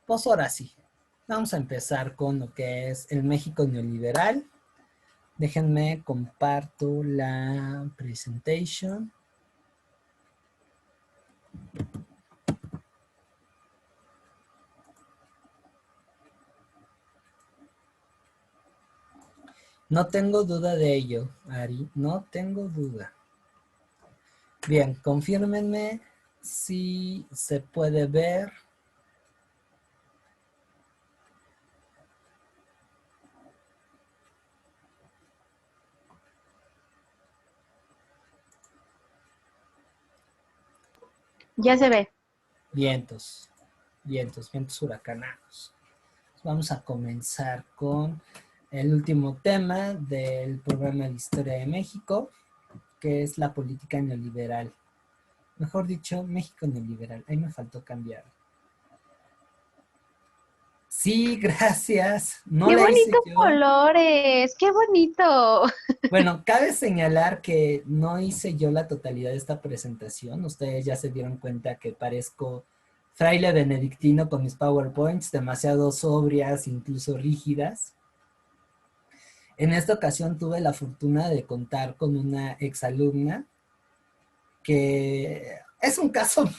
Pues ahora sí, vamos a empezar con lo que es el México neoliberal. Déjenme comparto la presentation. No tengo duda de ello, Ari, no tengo duda. Bien, confírmenme si se puede ver. Ya se ve. Vientos, vientos huracanados. Vamos a comenzar con el último tema del programa de Historia de México, que es la política neoliberal. Mejor dicho, México neoliberal. Ahí me faltó cambiar. Sí, gracias. No ¡Qué la hice bonitos yo. colores! ¡Qué bonito! Bueno, cabe señalar que no hice yo la totalidad de esta presentación. Ustedes ya se dieron cuenta que parezco fraile benedictino con mis PowerPoints, demasiado sobrias, incluso rígidas. En esta ocasión tuve la fortuna de contar con una exalumna que es un caso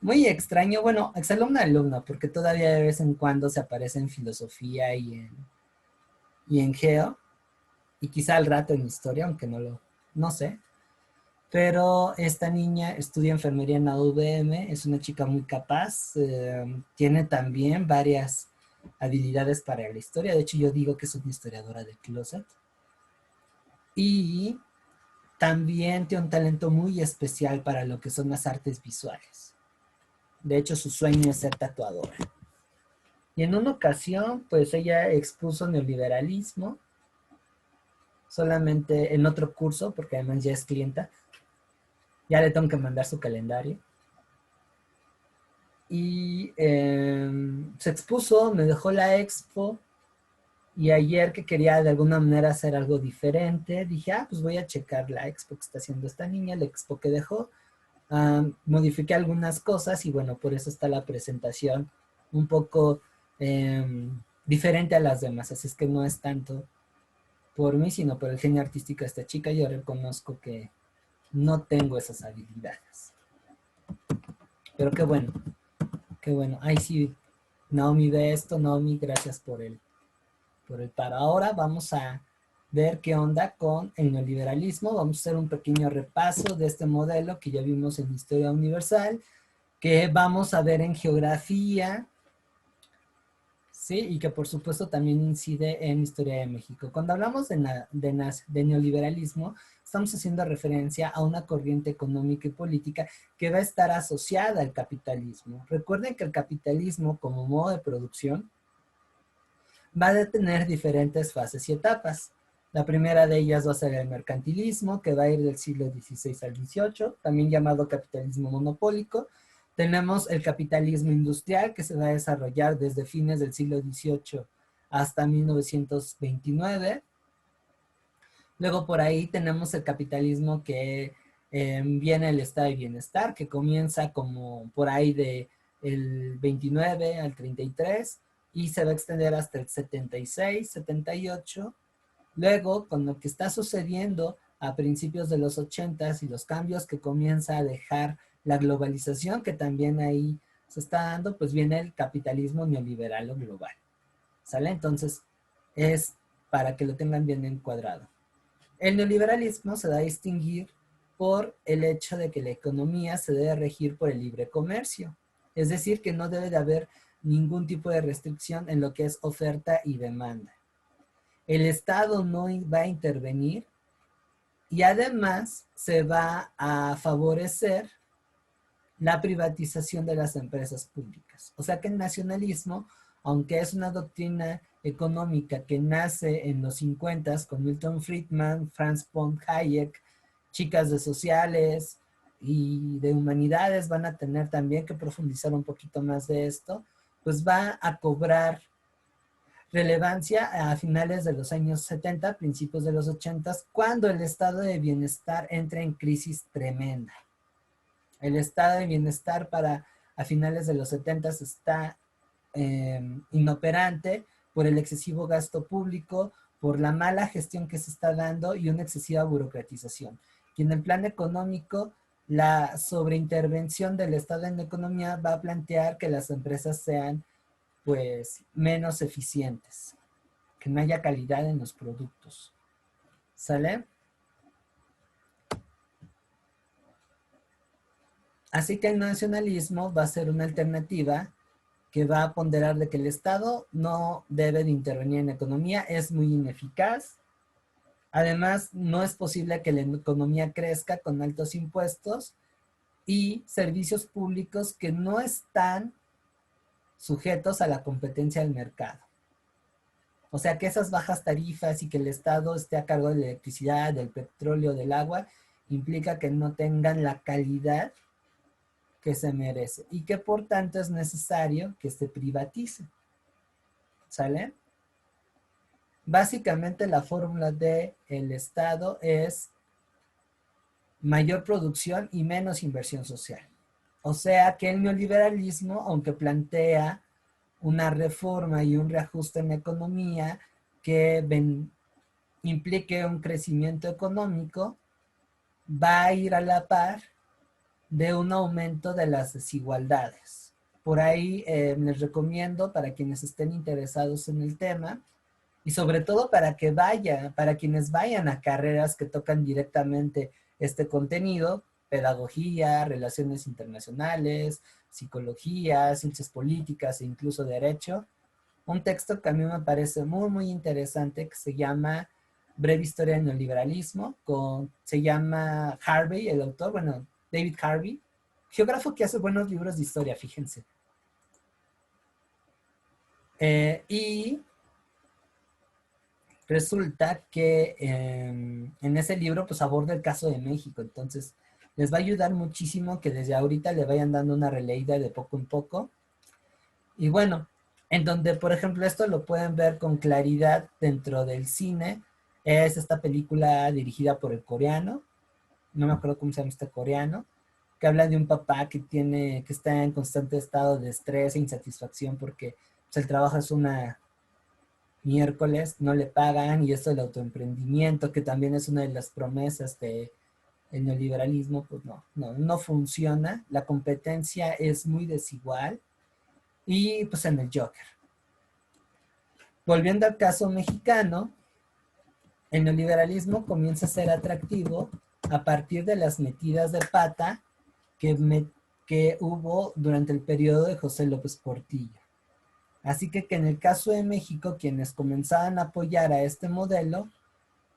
muy extraño. Bueno, exalumna-alumna, porque todavía de vez en cuando se aparece en filosofía y en geo, y quizá al rato en historia, aunque no sé. Pero esta niña estudia enfermería en la UVM, es una chica muy capaz, tiene también varias habilidades para la historia. De hecho, yo digo que es una historiadora de closet. Y también tiene un talento muy especial para lo que son las artes visuales. De hecho, su sueño es ser tatuadora. Y en una ocasión, pues ella expuso neoliberalismo, solamente en otro curso, porque además ya es clienta. Ya le tengo que mandar su calendario. Y se expuso, me dejó la expo. Y ayer que quería de alguna manera hacer algo diferente, dije, pues voy a checar la expo que está haciendo esta niña, la expo que dejó. Modifiqué algunas cosas y bueno, por eso está la presentación un poco diferente a las demás. Así es que no es tanto por mí, sino por el genio artístico de esta chica. Yo reconozco que no tengo esas habilidades. Pero qué bueno, qué bueno. Ay, sí, Naomi ve esto. Naomi, gracias por el paro. Ahora vamos a ver qué onda con el neoliberalismo. Vamos a hacer un pequeño repaso de este modelo que ya vimos en Historia Universal, que vamos a ver en geografía, ¿sí? Y que por supuesto también incide en Historia de México. Cuando hablamos de neoliberalismo, estamos haciendo referencia a una corriente económica y política que va a estar asociada al capitalismo. Recuerden que el capitalismo como modo de producción va a tener diferentes fases y etapas. La primera de ellas va a ser el mercantilismo, que va a ir del siglo XVI al XVIII, también llamado capitalismo monopólico. Tenemos el capitalismo industrial, que se va a desarrollar desde fines del siglo XVIII hasta 1929. Luego por ahí tenemos el capitalismo que viene el estado de bienestar, que comienza como por ahí de el 29 al 33 y se va a extender hasta el 76, 78. Luego, con lo que está sucediendo a principios de los 80 y los cambios que comienza a dejar la globalización, que también ahí se está dando, pues viene el capitalismo neoliberal o global. ¿Sale? Entonces, es para que lo tengan bien encuadrado. El neoliberalismo se da a distinguir por el hecho de que la economía se debe regir por el libre comercio. Es decir, que no debe de haber ningún tipo de restricción en lo que es oferta y demanda. El Estado no va a intervenir y además se va a favorecer la privatización de las empresas públicas. O sea que el nacionalismo, aunque es una doctrina económica que nace en los 50 con Milton Friedman, Franz von Hayek, chicas de sociales y de humanidades van a tener también que profundizar un poquito más de esto, pues va a cobrar relevancia a finales de los años 70, principios de los 80, cuando el estado de bienestar entra en crisis tremenda. El estado de bienestar para a finales de los 70 está inoperante por el excesivo gasto público, por la mala gestión que se está dando y una excesiva burocratización. Y en el plan económico, la sobreintervención del Estado en la economía va a plantear que las empresas sean pues menos eficientes, que no haya calidad en los productos. ¿Sale? Así que el nacionalismo va a ser una alternativa que va a ponderar de que el Estado no debe de intervenir en la economía, es muy ineficaz. Además, no es posible que la economía crezca con altos impuestos y servicios públicos que no están sujetos a la competencia del mercado. O sea, que esas bajas tarifas y que el Estado esté a cargo de la electricidad, del petróleo, del agua, implica que no tengan la calidad que se merece y que por tanto es necesario que se privatice. ¿Sale? Básicamente la fórmula del Estado es mayor producción y menos inversión social. O sea que el neoliberalismo, aunque plantea una reforma y un reajuste en la economía que implique un crecimiento económico, va a ir a la par de un aumento de las desigualdades. Por ahí les recomiendo para quienes estén interesados en el tema y sobre todo para quienes vayan a carreras que tocan directamente este contenido, pedagogía, relaciones internacionales, psicología, ciencias políticas e incluso derecho, un texto que a mí me parece muy, muy interesante que se llama Breve Historia del Neoliberalismo, se llama Harvey, el autor, bueno, David Harvey, geógrafo que hace buenos libros de historia, fíjense. Y resulta que en ese libro pues aborda el caso de México, entonces les va a ayudar muchísimo que desde ahorita le vayan dando una releída de poco en poco. Y bueno, en donde por ejemplo esto lo pueden ver con claridad dentro del cine, es esta película dirigida por el coreano, no me acuerdo cómo se llama este coreano, que habla de un papá que está en constante estado de estrés e insatisfacción porque pues, el trabajo es una miércoles, no le pagan, y esto del autoemprendimiento, que también es una de las promesas del neoliberalismo, pues no funciona, la competencia es muy desigual, y pues en el Joker. Volviendo al caso mexicano, el neoliberalismo comienza a ser atractivo a partir de las metidas de pata que hubo durante el periodo de José López Portillo. Así que en el caso de México, quienes comenzaban a apoyar a este modelo,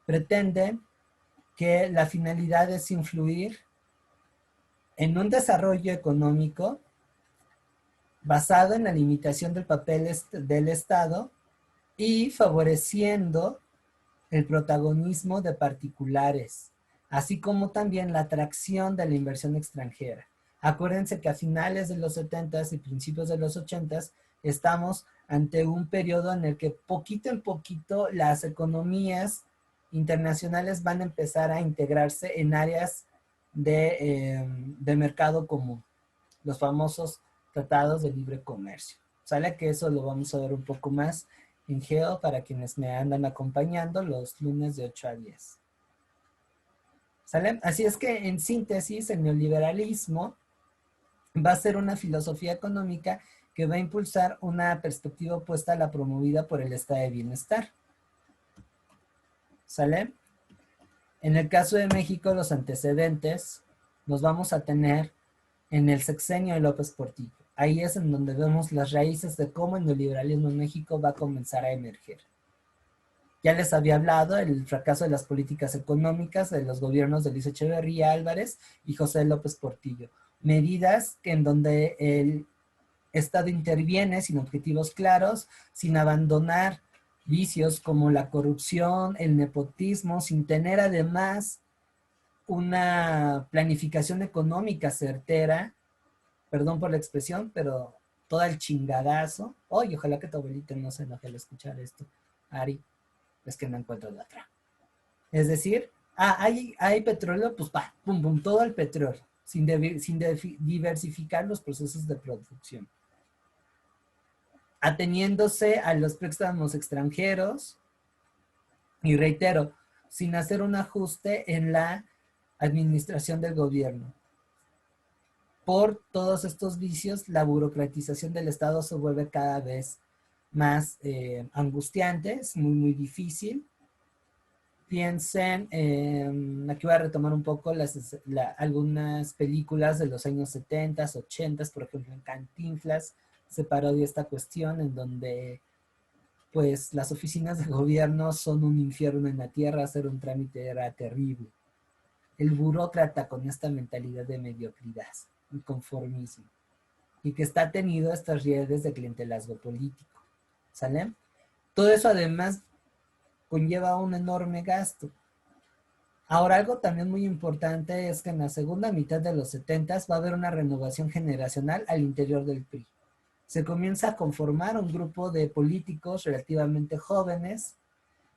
pretenden que la finalidad es influir en un desarrollo económico basado en la limitación del papel del Estado y favoreciendo el protagonismo de particulares, así como también la atracción de la inversión extranjera. Acuérdense que a finales de los 70s y principios de los 80s estamos ante un periodo en el que poquito en poquito las economías internacionales van a empezar a integrarse en áreas de mercado común, los famosos tratados de libre comercio. Sale que eso lo vamos a ver un poco más en Geo para quienes me andan acompañando los lunes de 8 a 10. ¿Sale? Así es que en síntesis, el neoliberalismo va a ser una filosofía económica que va a impulsar una perspectiva opuesta a la promovida por el estado de bienestar. ¿Sale? En el caso de México, los antecedentes los vamos a tener en el sexenio de López Portillo. Ahí es en donde vemos las raíces de cómo el neoliberalismo en México va a comenzar a emerger. Ya les había hablado del fracaso de las políticas económicas de los gobiernos de Luis Echeverría Álvarez y José López Portillo. Medidas que en donde el Estado interviene sin objetivos claros, sin abandonar vicios como la corrupción, el nepotismo, sin tener además una planificación económica certera, perdón por la expresión, pero todo el chingadazo. Oye, ojalá que tu abuelita no se enoje al escuchar esto, Ari, es que no encuentro de otra. Es decir, hay petróleo, pues pum, pum, todo el petróleo. sin diversificar los procesos de producción, ateniéndose a los préstamos extranjeros y, reitero, sin hacer un ajuste en la administración del gobierno. Por todos estos vicios, la burocratización del Estado se vuelve cada vez más angustiante, es muy, muy difícil. Piensen, aquí voy a retomar un poco algunas películas de los años 70, 80, por ejemplo en Cantinflas se parodia esta cuestión en donde pues las oficinas de gobierno son un infierno en la tierra, hacer un trámite era terrible. El burócrata con esta mentalidad de mediocridad y conformismo, y que está tenido estas redes de clientelasgo político, ¿sale? Todo eso además conlleva un enorme gasto. Ahora, algo también muy importante es que en la segunda mitad de los 70 va a haber una renovación generacional al interior del PRI. Se comienza a conformar un grupo de políticos relativamente jóvenes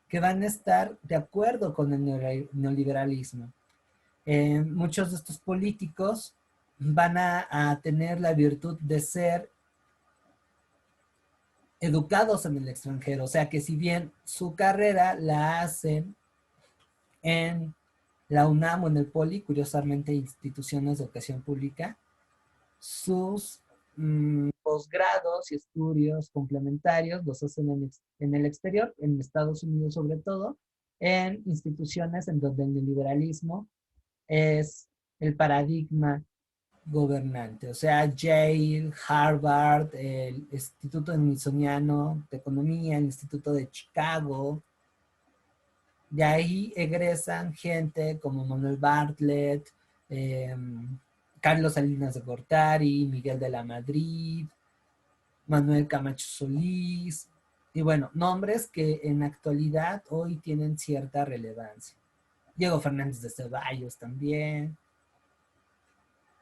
que van a estar de acuerdo con el neoliberalismo. Muchos de estos políticos van a tener la virtud de ser educados en el extranjero, o sea que si bien su carrera la hacen en la UNAM o en el POLI, curiosamente instituciones de educación pública, sus posgrados y estudios complementarios los hacen en el exterior, en Estados Unidos sobre todo, en instituciones en donde el neoliberalismo es el paradigma gobernante, o sea, Yale, Harvard, el Instituto Smithsoniano de Economía, el Instituto de Chicago. De ahí egresan gente como Manuel Bartlett, Carlos Salinas de Gortari, Miguel de la Madrid, Manuel Camacho Solís, y bueno, nombres que en actualidad hoy tienen cierta relevancia. Diego Fernández de Ceballos también.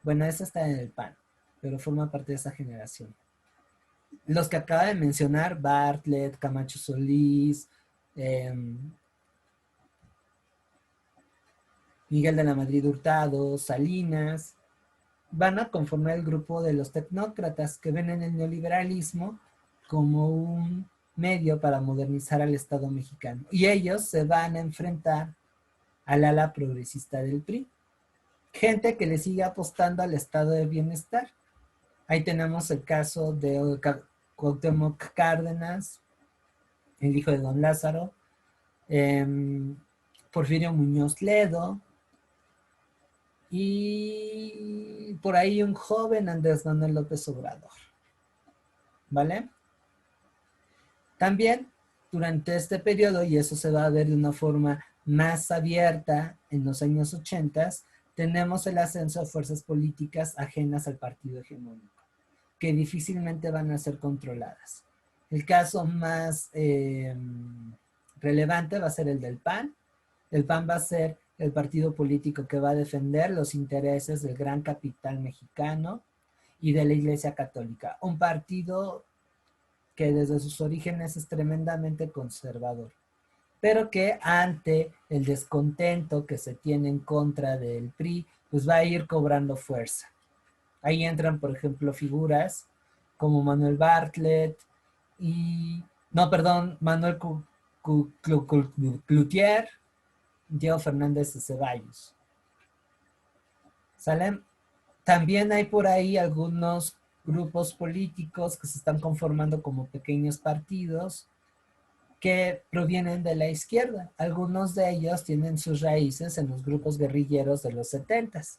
Bueno, ese está en el PAN, pero forma parte de esa generación. Los que acaba de mencionar, Bartlett, Camacho Solís, Miguel de la Madrid Hurtado, Salinas, van a conformar el grupo de los tecnócratas que ven en el neoliberalismo como un medio para modernizar al Estado mexicano. Y ellos se van a enfrentar al ala progresista del PRI. Gente que le sigue apostando al estado de bienestar. Ahí tenemos el caso de Cuauhtémoc Cárdenas, el hijo de don Lázaro, Porfirio Muñoz Ledo, y por ahí un joven Andrés Manuel López Obrador, ¿vale? También durante este periodo, y eso se va a ver de una forma más abierta en los años 80, tenemos el ascenso de fuerzas políticas ajenas al partido hegemónico, que difícilmente van a ser controladas. El caso más relevante va a ser el del PAN. El PAN va a ser el partido político que va a defender los intereses del gran capital mexicano y de la Iglesia Católica. Un partido que desde sus orígenes es tremendamente conservador, pero que ante el descontento que se tiene en contra del PRI, pues va a ir cobrando fuerza. Ahí entran, por ejemplo, figuras como Manuel Bartlett y, no, perdón, Manuel Cloutier, Diego Fernández de Ceballos. ¿Salen? También hay por ahí algunos grupos políticos que se están conformando como pequeños partidos que provienen de la izquierda. Algunos de ellos tienen sus raíces en los grupos guerrilleros de los 70s.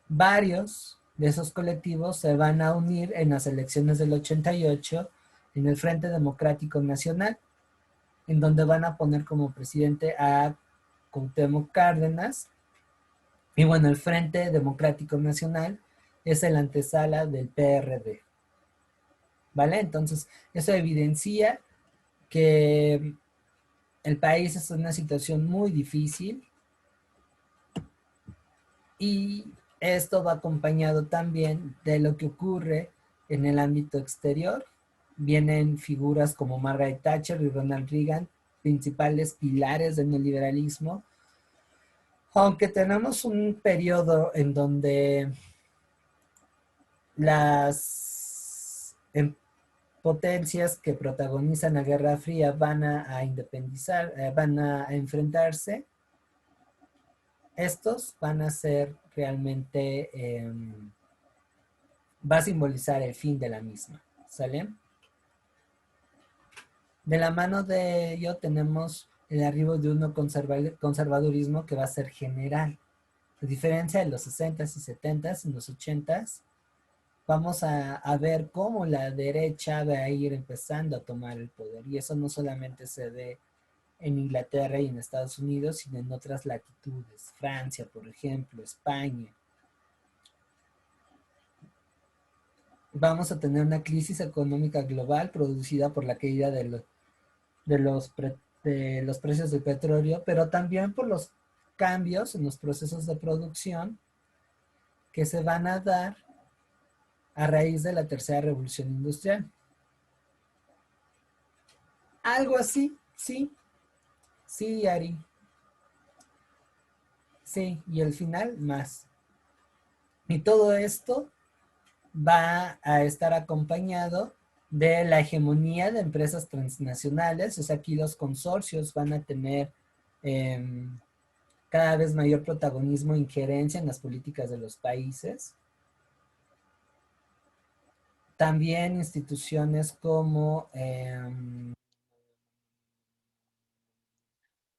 Varios de esos colectivos se van a unir en las elecciones del 88 en el Frente Democrático Nacional, en donde van a poner como presidente a Cuauhtémoc Cárdenas. Y bueno, el Frente Democrático Nacional es el antesala del PRD. ¿Vale? Entonces, eso evidencia que el país está en una situación muy difícil y esto va acompañado también de lo que ocurre en el ámbito exterior. Vienen figuras como Margaret Thatcher y Ronald Reagan, principales pilares del neoliberalismo, Aunque tenemos un periodo en donde las potencias que protagonizan la Guerra Fría van a independizar, van a enfrentarse, estos van a ser realmente, va a simbolizar el fin de la misma, ¿sale? De la mano de ello tenemos el arribo de un conservadurismo que va a ser general. A diferencia de los 60s y 70s, en los 80s, vamos a ver cómo la derecha va a ir empezando a tomar el poder. Y eso no solamente se ve en Inglaterra y en Estados Unidos, sino en otras latitudes. Francia, por ejemplo, España. Vamos a tener una crisis económica global producida por la caída de los precios del petróleo, pero también por los cambios en los procesos de producción que se van a dar a raíz de la tercera revolución industrial. Algo así, sí, sí, Ari. Sí, y al final más. Y todo esto va a estar acompañado de la hegemonía de empresas transnacionales. O sea, aquí los consorcios van a tener cada vez mayor protagonismo e injerencia en las políticas de los países. También instituciones como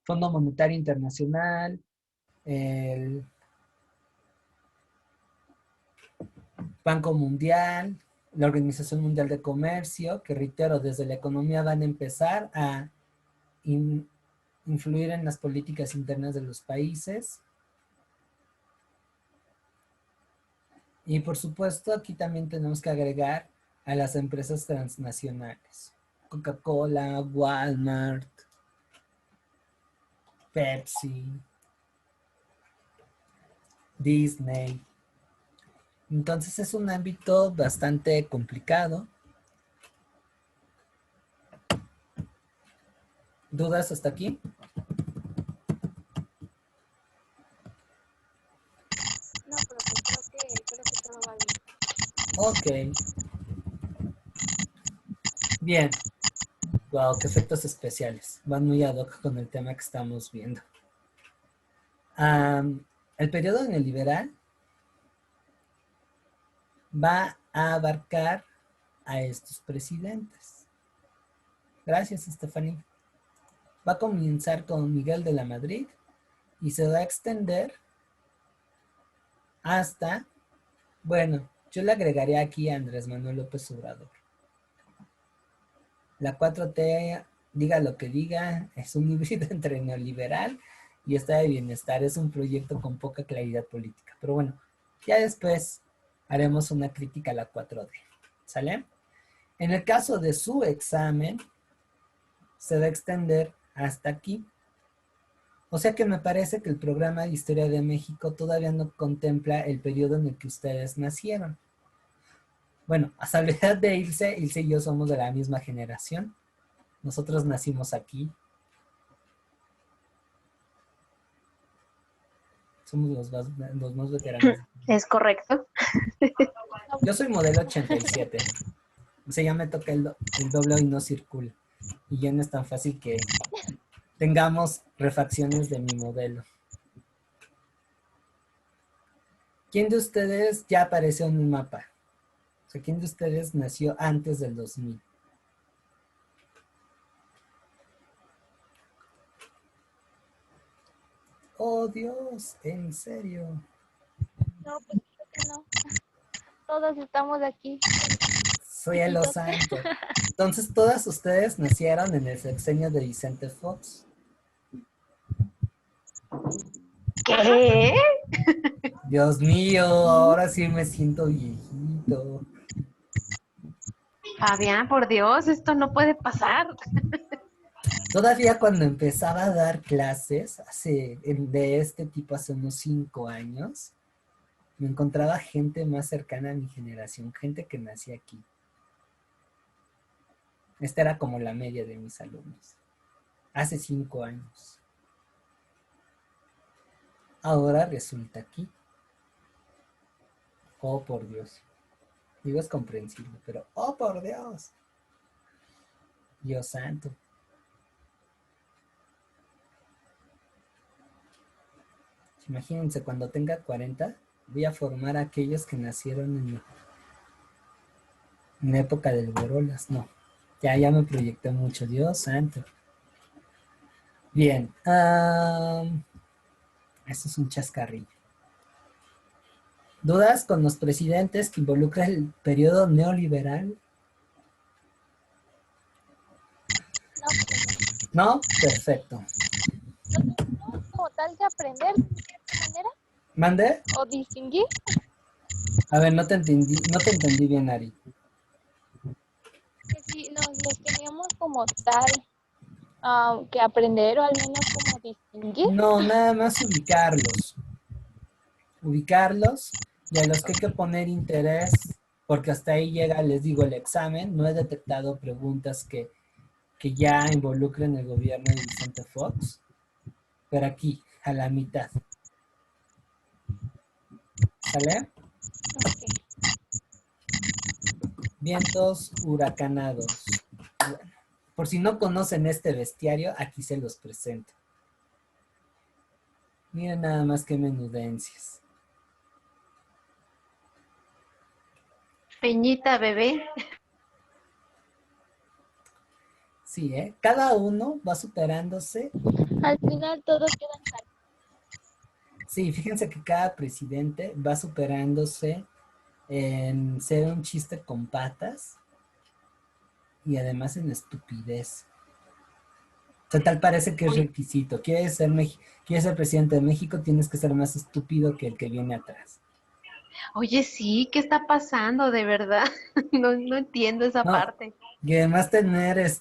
Fondo Monetario Internacional, el Banco Mundial, la Organización Mundial de Comercio, que reitero, desde la economía van a empezar a influir en las políticas internas de los países. Y por supuesto, aquí también tenemos que agregar a las empresas transnacionales. Coca-Cola, Walmart, Pepsi, Disney. Entonces es un ámbito bastante complicado. ¿Dudas hasta aquí? No, profe, creo que todo va bien. Ok. Bien. Wow, qué efectos especiales. Van muy ad hoc con el tema que estamos viendo. El periodo neoliberal va a abarcar a estos presidentes. Gracias, Estefanía. Va a comenzar con Miguel de la Madrid y se va a extender hasta, bueno, yo le agregaría aquí a Andrés Manuel López Obrador. La 4T, diga lo que diga, es un híbrido entre neoliberal y estado de bienestar. Es un proyecto con poca claridad política. Pero bueno, ya después haremos una crítica a la 4D. ¿Sale? En el caso de su examen, se va a extender hasta aquí. O sea que me parece que el programa de Historia de México todavía no contempla el periodo en el que ustedes nacieron. Bueno, a salvedad de Ilse y yo somos de la misma generación. Nosotros nacimos aquí. Somos los más veteranos. Es correcto. Yo soy modelo 87. O sea, ya me toca el doble y no circula. Y ya no es tan fácil que tengamos refacciones de mi modelo. ¿Quién de ustedes ya apareció en un mapa? O sea, ¿quién de ustedes nació antes del 2000? Oh, Dios, ¿en serio? No, pues creo que no. Todos estamos aquí. Soy el santo. Entonces, todas ustedes nacieron en el sexenio de Vicente Fox. ¿Qué? Dios mío, ahora sí me siento viejito. Fabián, por Dios, esto no puede pasar. Todavía cuando empezaba a dar clases, de este tipo hace unos 5 años, me encontraba gente más cercana a mi generación, gente que nacía aquí. Esta era como la media de mis alumnos. Hace 5 años. Ahora resulta aquí. Oh, por Dios. Digo, es comprensible, pero oh, por Dios. Dios santo. Imagínense, cuando tenga 40, voy a formar a aquellos que nacieron en época del Borolas. No, ya me proyecté mucho. Dios santo. Bien. Esto es un chascarrillo. ¿Dudas con los presidentes que involucra el periodo neoliberal? No, pues, ¿No? Perfecto. no, como tal de aprender de cierta manera ¿Mande? o distinguir. A ver, no te entendí bien, Ari. Que sí, los teníamos como tal que aprender o al menos como distinguir. No, nada más ubicarlos y a los que hay que poner interés, porque hasta ahí llega, les digo, el examen. No he detectado preguntas que ya involucren el gobierno de Vicente Fox, pero aquí, a la mitad. ¿Sale? Ok. Vientos huracanados. Bueno, por si no conocen este bestiario, aquí se los presento. Miren nada más que menudencias. Peñita bebé. Sí, ¿eh? Cada uno va superándose. Al final todo queda en salud. Sí, fíjense que cada presidente va superándose en ser un chiste con patas y además en estupidez. O sea, tal parece que es Oye, requisito. ¿Quieres ser presidente de México? Tienes que ser más estúpido que el que viene atrás. oye, sí, ¿qué está pasando de verdad? No entiendo esa No, parte. y además tener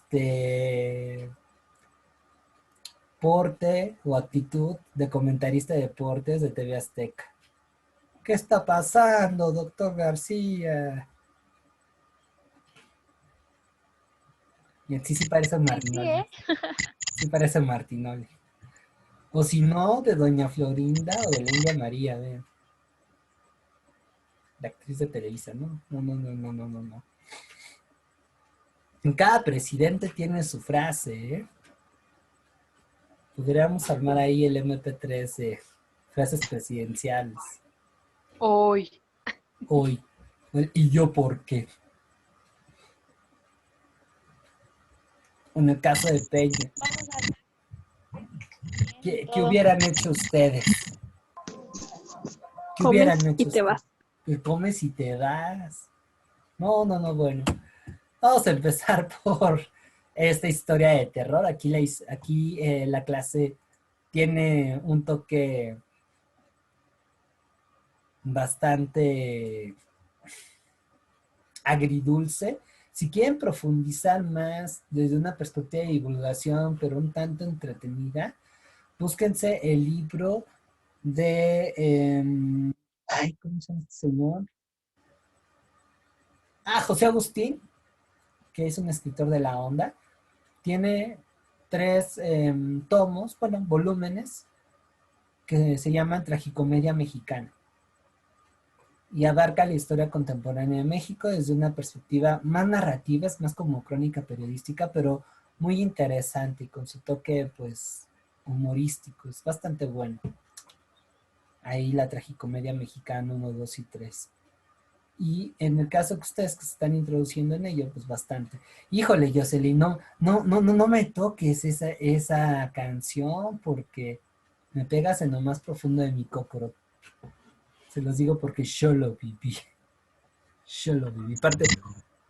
porte o actitud de comentarista de deportes de TV Azteca. ¿Qué está pasando, doctor García? Y así sí parece Sí, sí, Martinoli. ¿eh? Sí parece Martinoli. O si no, de Doña Florinda o de la India María, vean. La actriz de Televisa, ¿no? No, no, no, no, no, no, no. En cada presidente tiene su frase, ¿eh? Podríamos armar ahí el MP3 de frases presidenciales. Hoy. Hoy. ¿Y yo por qué? En el caso de Peña. Vamos a bien y ¿Qué todo. hubieran hecho ustedes? ¿Qué hubieran Comes y hecho te ustedes? vas. Que comes y te das. No, no, no, bueno. Vamos a empezar por esta historia de terror. Aquí la clase tiene un toque bastante agridulce. Si quieren profundizar más desde una perspectiva de divulgación, pero un tanto entretenida, búsquense el libro de... ay, ¿cómo se llama este señor? José Agustín, que es un escritor de la onda. Tiene 3 tomos, bueno, volúmenes, que se llaman Tragicomedia Mexicana. Y abarca la historia contemporánea de México desde una perspectiva más narrativa, es más como crónica periodística, pero muy interesante y con su toque, pues, humorístico. Es bastante bueno. Ahí la Tragicomedia Mexicana 1, 2 y 3. Y en el caso que ustedes que se están introduciendo en ello, pues bastante. Híjole, Jocelyn, no me toques esa canción porque me pegas en lo más profundo de mi cocoro. Se los digo porque yo lo viví. Yo lo viví.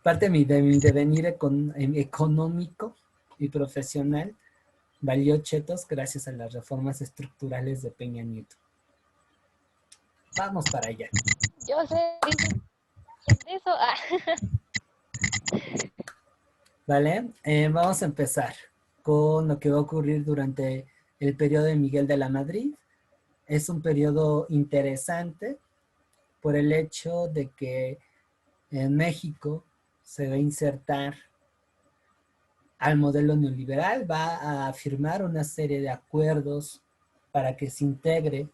Parte de mi devenir económico y profesional valió chetos gracias a las reformas estructurales de Peña Nieto. Vamos para allá. Yo sé, dicen de eso. ¿Vale? Vamos a empezar con lo que va a ocurrir durante el periodo de Miguel de la Madrid. Es un periodo interesante por el hecho de que en México se va a insertar al modelo neoliberal, va a firmar una serie de acuerdos para que se integre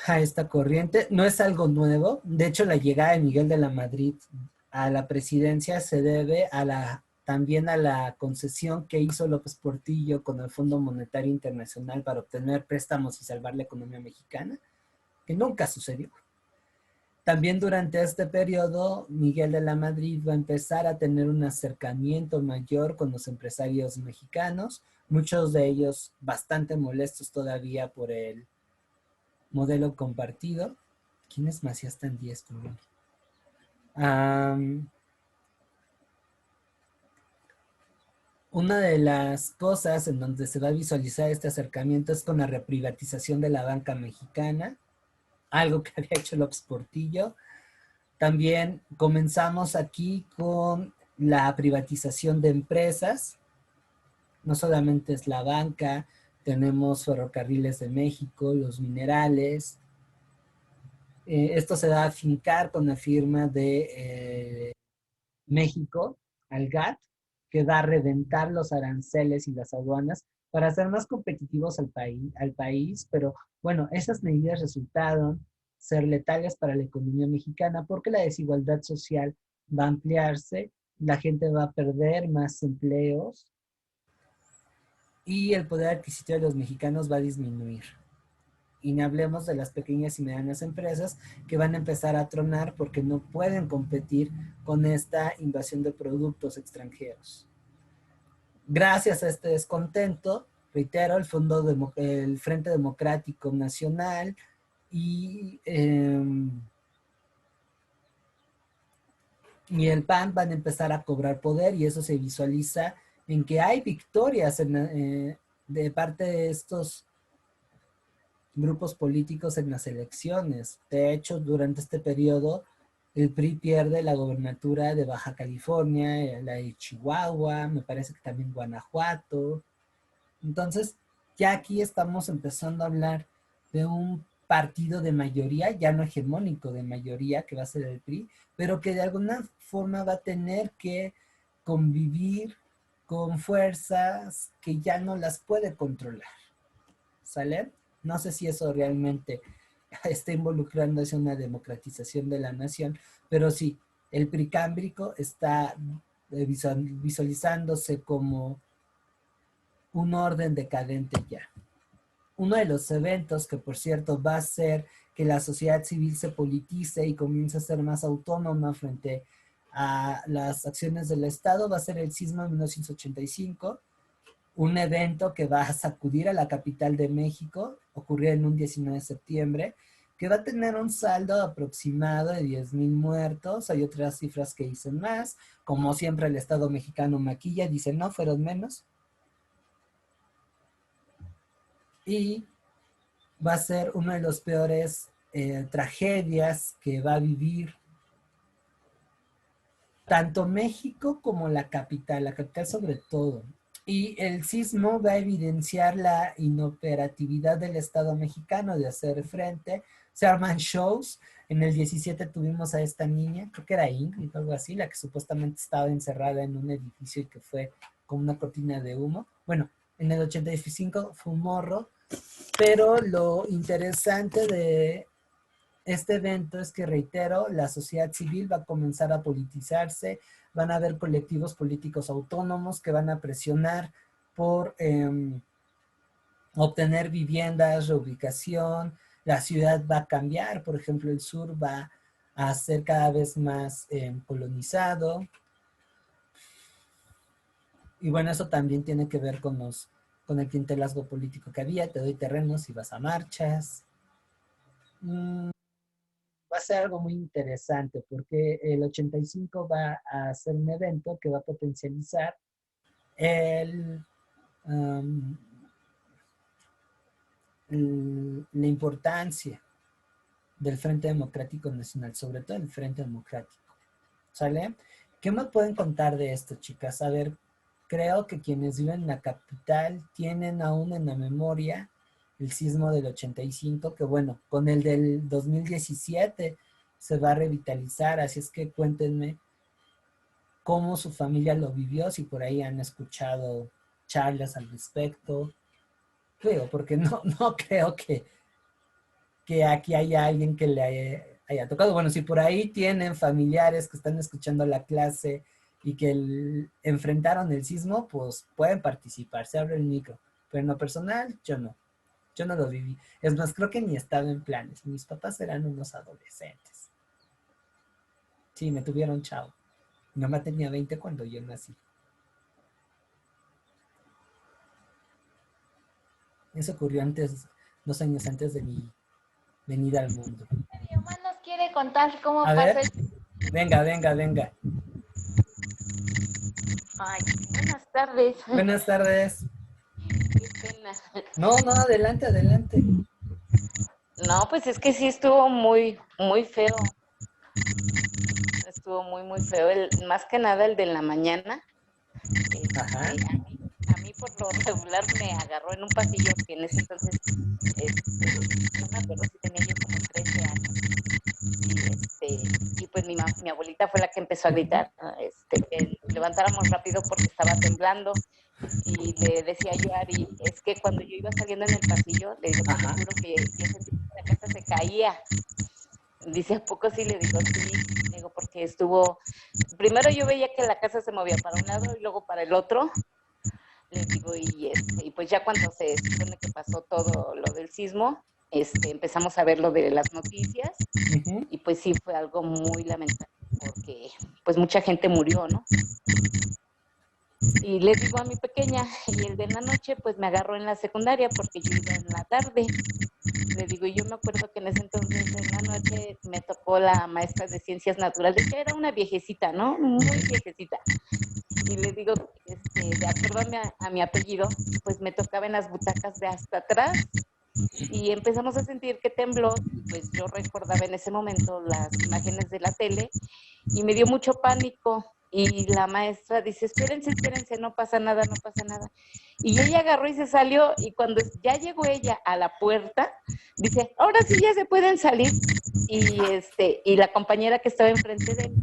a esta corriente. No es algo nuevo. De hecho, la llegada de Miguel de la Madrid a la presidencia se debe también a la concesión que hizo López Portillo con el Fondo Monetario Internacional para obtener préstamos y salvar la economía mexicana, que nunca sucedió. También durante este periodo, Miguel de la Madrid va a empezar a tener un acercamiento mayor con los empresarios mexicanos, muchos de ellos bastante molestos todavía por el modelo compartido. ¿Quién es Macías Tandíez? Una de las cosas en donde se va a visualizar este acercamiento es con la reprivatización de la banca mexicana, algo que había hecho López Portillo. También comenzamos aquí con la privatización de empresas. No solamente es la banca, tenemos Ferrocarriles de México, los minerales. Esto se va a afincar con la firma de México al GATT, que va a reventar los aranceles y las aduanas para hacer más competitivos al país, pero bueno, esas medidas resultaron ser letales para la economía mexicana porque la desigualdad social va a ampliarse, la gente va a perder más empleos y el poder adquisitivo de los mexicanos va a disminuir. Y no hablemos de las pequeñas y medianas empresas que van a empezar a tronar porque no pueden competir con esta invasión de productos extranjeros. Gracias a este descontento, reitero, el Frente Democrático Nacional y el PAN van a empezar a cobrar poder y eso se visualiza en que hay victorias de parte de estos grupos políticos en las elecciones. De hecho, durante este periodo, el PRI pierde la gobernatura de Baja California, la de Chihuahua, me parece que también Guanajuato. Entonces, ya aquí estamos empezando a hablar de un partido de mayoría, ya no hegemónico, de mayoría, que va a ser el PRI, pero que de alguna forma va a tener que convivir con fuerzas que ya no las puede controlar. ¿Sale? No sé si eso realmente está involucrando hacia una democratización de la nación, pero sí, el Pricámbrico está visualizándose como un orden decadente ya. Uno de los eventos que, por cierto, va a hacer que la sociedad civil se politice y comience a ser más autónoma frente a las acciones del Estado va a ser el sismo de 1985, un evento que va a sacudir a la capital de México, ocurrió en un 19 de septiembre, que va a tener un saldo aproximado de 10,000 muertos. Hay otras cifras que dicen más. Como siempre el Estado mexicano maquilla, dice no, fueron menos. Y va a ser una de las peores tragedias que va a vivir tanto México como la capital sobre todo. Y el sismo va a evidenciar la inoperatividad del Estado mexicano de hacer frente. Se arman shows. En el 17 tuvimos a esta niña, creo que era Ingrid o algo así, la que supuestamente estaba encerrada en un edificio y que fue como una cortina de humo. Bueno, en el 85 fue un morro, pero lo interesante de este evento es que, reitero, la sociedad civil va a comenzar a politizarse, van a haber colectivos políticos autónomos que van a presionar por obtener viviendas, reubicación, la ciudad va a cambiar, por ejemplo, el sur va a ser cada vez más colonizado. Y bueno, eso también tiene que ver con el clientelasgo político que había, te doy terrenos y vas a marchas. Va a ser algo muy interesante porque el 85 va a ser un evento que va a potencializar la importancia del Frente Democrático Nacional, sobre todo el Frente Democrático. ¿Sale? ¿Qué me pueden contar de esto, chicas? A ver, creo que quienes viven en la capital tienen aún en la memoria el sismo del 85, que bueno, con el del 2017 se va a revitalizar, así es que cuéntenme cómo su familia lo vivió, si por ahí han escuchado charlas al respecto. Creo, porque no creo que que aquí haya alguien que le haya tocado. Bueno, si por ahí tienen familiares que están escuchando la clase y que enfrentaron el sismo, pues pueden participar, se abre el micro. Pero en lo personal, yo no lo viví. Es más, creo que ni estaba en planes. Mis papás eran unos adolescentes. Sí, me tuvieron chao. Mi mamá tenía 20 cuando yo nací. Eso ocurrió antes, 2 años antes de mi venida al mundo. Mi mamá nos quiere contar cómo A pasó ver, venga. Ay, buenas tardes. Buenas tardes. Qué pena. No, adelante. No, pues es que sí estuvo muy, muy feo. Estuvo muy, muy feo. Más que nada el de la mañana. Ajá. A mí por lo regular me agarró en un pasillo que en ese entonces, no me acuerdo si tenía yo como 13 años. Y pues mi abuelita fue la que empezó a gritar, que levantáramos rápido porque estaba temblando. Y le decía yo a Ari, es que cuando yo iba saliendo en el pasillo, le digo, te lo juro que yo sentí que la casa se caía. Dice, ¿a poco sí? Le digo, sí. Le digo, porque primero yo veía que la casa se movía para un lado y luego para el otro. Le digo, y pues ya cuando se supone que pasó todo lo del sismo, empezamos a ver lo de las noticias. Uh-huh. Y pues sí fue algo muy lamentable porque pues mucha gente murió, ¿no? Y le digo a mi pequeña, y el de la noche pues me agarró en la secundaria porque yo iba en la tarde. Le digo, y yo me acuerdo que en ese entonces en la noche me tocó la maestra de ciencias naturales, que era una viejecita, ¿no? Muy viejecita. Y le digo, de acuerdo a mi apellido, pues me tocaba en las butacas de hasta atrás. Y empezamos a sentir que tembló, pues yo recordaba en ese momento las imágenes de la tele y me dio mucho pánico. Y la maestra dice, espérense, no pasa nada. Y ella agarró y se salió, y cuando ya llegó ella a la puerta, dice, ahora sí ya se pueden salir. Y la compañera que estaba enfrente de él,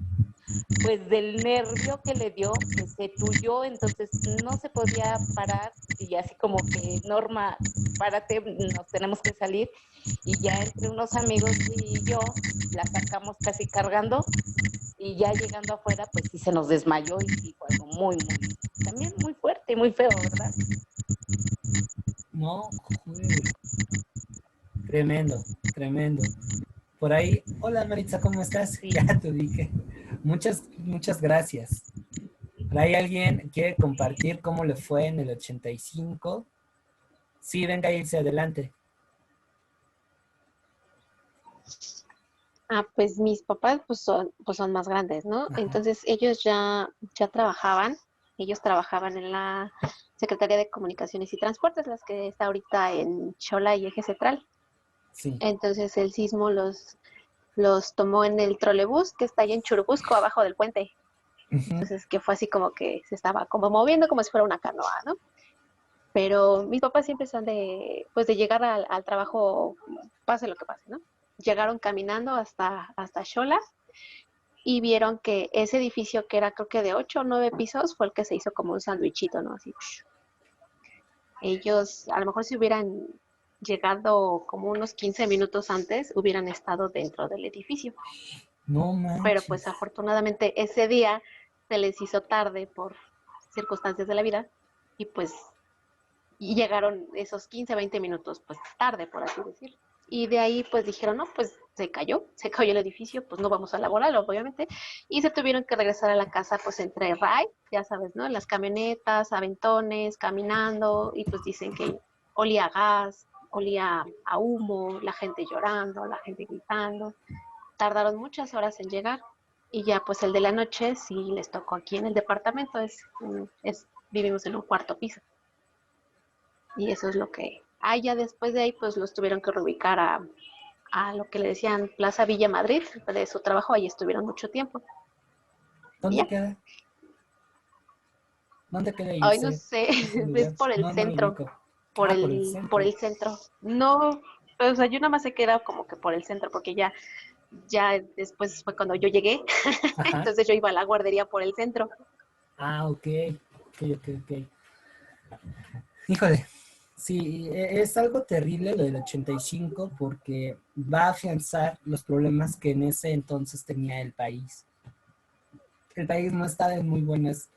pues del nervio que le dio, pues se tuyó, entonces no se podía parar, y así como que, Norma, párate, nos tenemos que salir. Y ya entre unos amigos y yo la sacamos casi cargando, y ya llegando afuera, pues sí se nos desmayó, y sí fue algo muy, muy, también muy fuerte y muy feo, ¿verdad? No, joder. Tremendo. Por ahí, hola Maritza, ¿cómo estás? Sí. Ya te dije. Muchas gracias. ¿Por ahí alguien quiere compartir cómo le fue en el 85? Sí, venga, irse adelante. Pues mis papás pues son más grandes, ¿no? Ajá. Entonces ellos ya trabajaban, ellos trabajaban en la Secretaría de Comunicaciones y Transportes, las que está ahorita en Xola y Eje Central. Sí. Entonces el sismo los tomó en el trolebús que está ahí en Churubusco, abajo del puente. Entonces que fue así como que se estaba como moviendo como si fuera una canoa, ¿no? Pero mis papás siempre son pues de llegar al trabajo, pase lo que pase, ¿no? Llegaron caminando hasta Xola y vieron que ese edificio, que era creo que de 8 o 9 pisos, fue el que se hizo como un sándwichito, ¿no? Así. Ellos, a lo mejor si hubieran llegado como unos 15 minutos antes, hubieran estado dentro del edificio. No manches. Pero pues afortunadamente ese día se les hizo tarde por circunstancias de la vida y pues y llegaron esos 15, 20 minutos pues tarde, por así decirlo. Y de ahí pues dijeron, no, pues se cayó el edificio, pues no vamos a laborar, obviamente, y se tuvieron que regresar a la casa pues entre ray, ya sabes, ¿no? Las camionetas, aventones, caminando, y pues dicen que olía a gas, olía a humo, la gente llorando, la gente gritando. Tardaron muchas horas en llegar, y ya pues el de la noche sí les tocó aquí en el departamento, vivimos en un cuarto piso. Y eso es lo que... ya después de ahí, pues los tuvieron que reubicar a lo que le decían Plaza Villa Madrid, de su trabajo, ahí estuvieron mucho tiempo. ¿Dónde queda? ¿Dónde queda ahí? Ay, no sé, es por el centro, por el centro. No, o sea, yo nada más sé que era como que por el centro, porque ya después fue cuando yo llegué, entonces yo iba a la guardería por el centro. Ah, ok. Híjole, Sí, es algo terrible lo del 85 porque va a afianzar los problemas que en ese entonces tenía el país. El país no estaba en muy buenas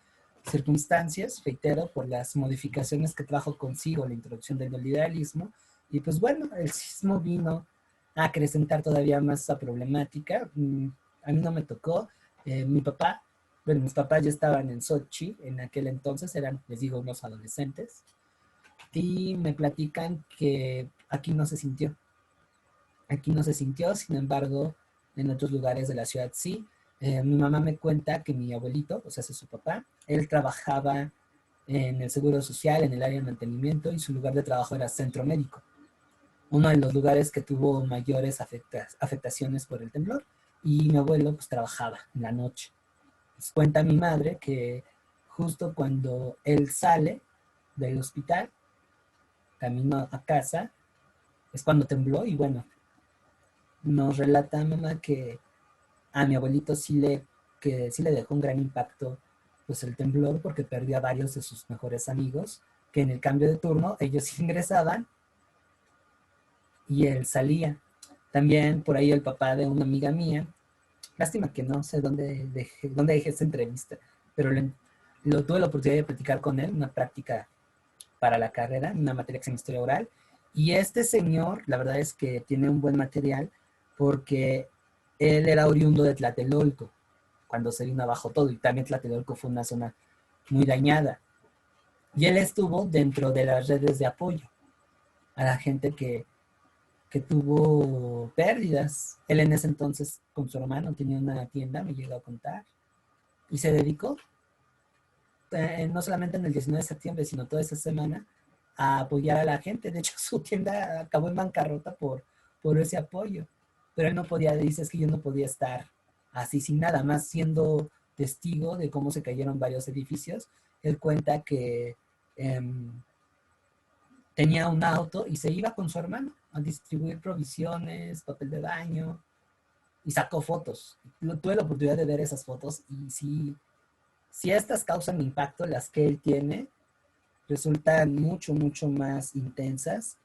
circunstancias, reitero, por las modificaciones que trajo consigo la introducción del neoliberalismo. Y pues bueno, el sismo vino a acrecentar todavía más esa problemática. A mí no me tocó. Mi papá, bueno, mis papás ya estaban en Sochi en aquel entonces, eran, les digo, unos adolescentes, y me platican que aquí no se sintió. Aquí no se sintió, sin embargo, en otros lugares de la ciudad sí. Mi mamá me cuenta que mi abuelito, o sea, es su papá, él trabajaba en el Seguro Social, en el área de mantenimiento, y su lugar de trabajo era centro médico, uno de los lugares que tuvo mayores afectaciones por el temblor, y mi abuelo pues trabajaba en la noche. Pues, cuenta mi madre que justo cuando él sale del hospital, camino a casa, es cuando tembló, y bueno, nos relata mamá que a mi abuelito que sí le dejó un gran impacto pues el temblor porque perdió a varios de sus mejores amigos, que en el cambio de turno ellos ingresaban y él salía. También por ahí el papá de una amiga mía, lástima que no sé dónde dejé esta entrevista, pero tuve la oportunidad de platicar con él, una práctica para la carrera, una materia que se llama historia oral, y este señor, la verdad es que tiene un buen material porque él era oriundo de Tlatelolco, cuando se vino abajo todo, y también Tlatelolco fue una zona muy dañada. Y él estuvo dentro de las redes de apoyo a la gente que tuvo pérdidas. Él en ese entonces con su hermano tenía una tienda, me llegó a contar, y se dedicó, no solamente en el 19 de septiembre, sino toda esa semana, a apoyar a la gente. De hecho, su tienda acabó en bancarrota por ese apoyo. Pero él no podía, dice, es que yo no podía estar así sin nada más, siendo testigo de cómo se cayeron varios edificios. Él cuenta que tenía un auto y se iba con su hermano a distribuir provisiones, papel de baño, y sacó fotos. Tuve la oportunidad de ver esas fotos y sí, si estas causan impacto, las que él tiene resultan mucho, mucho más intensas.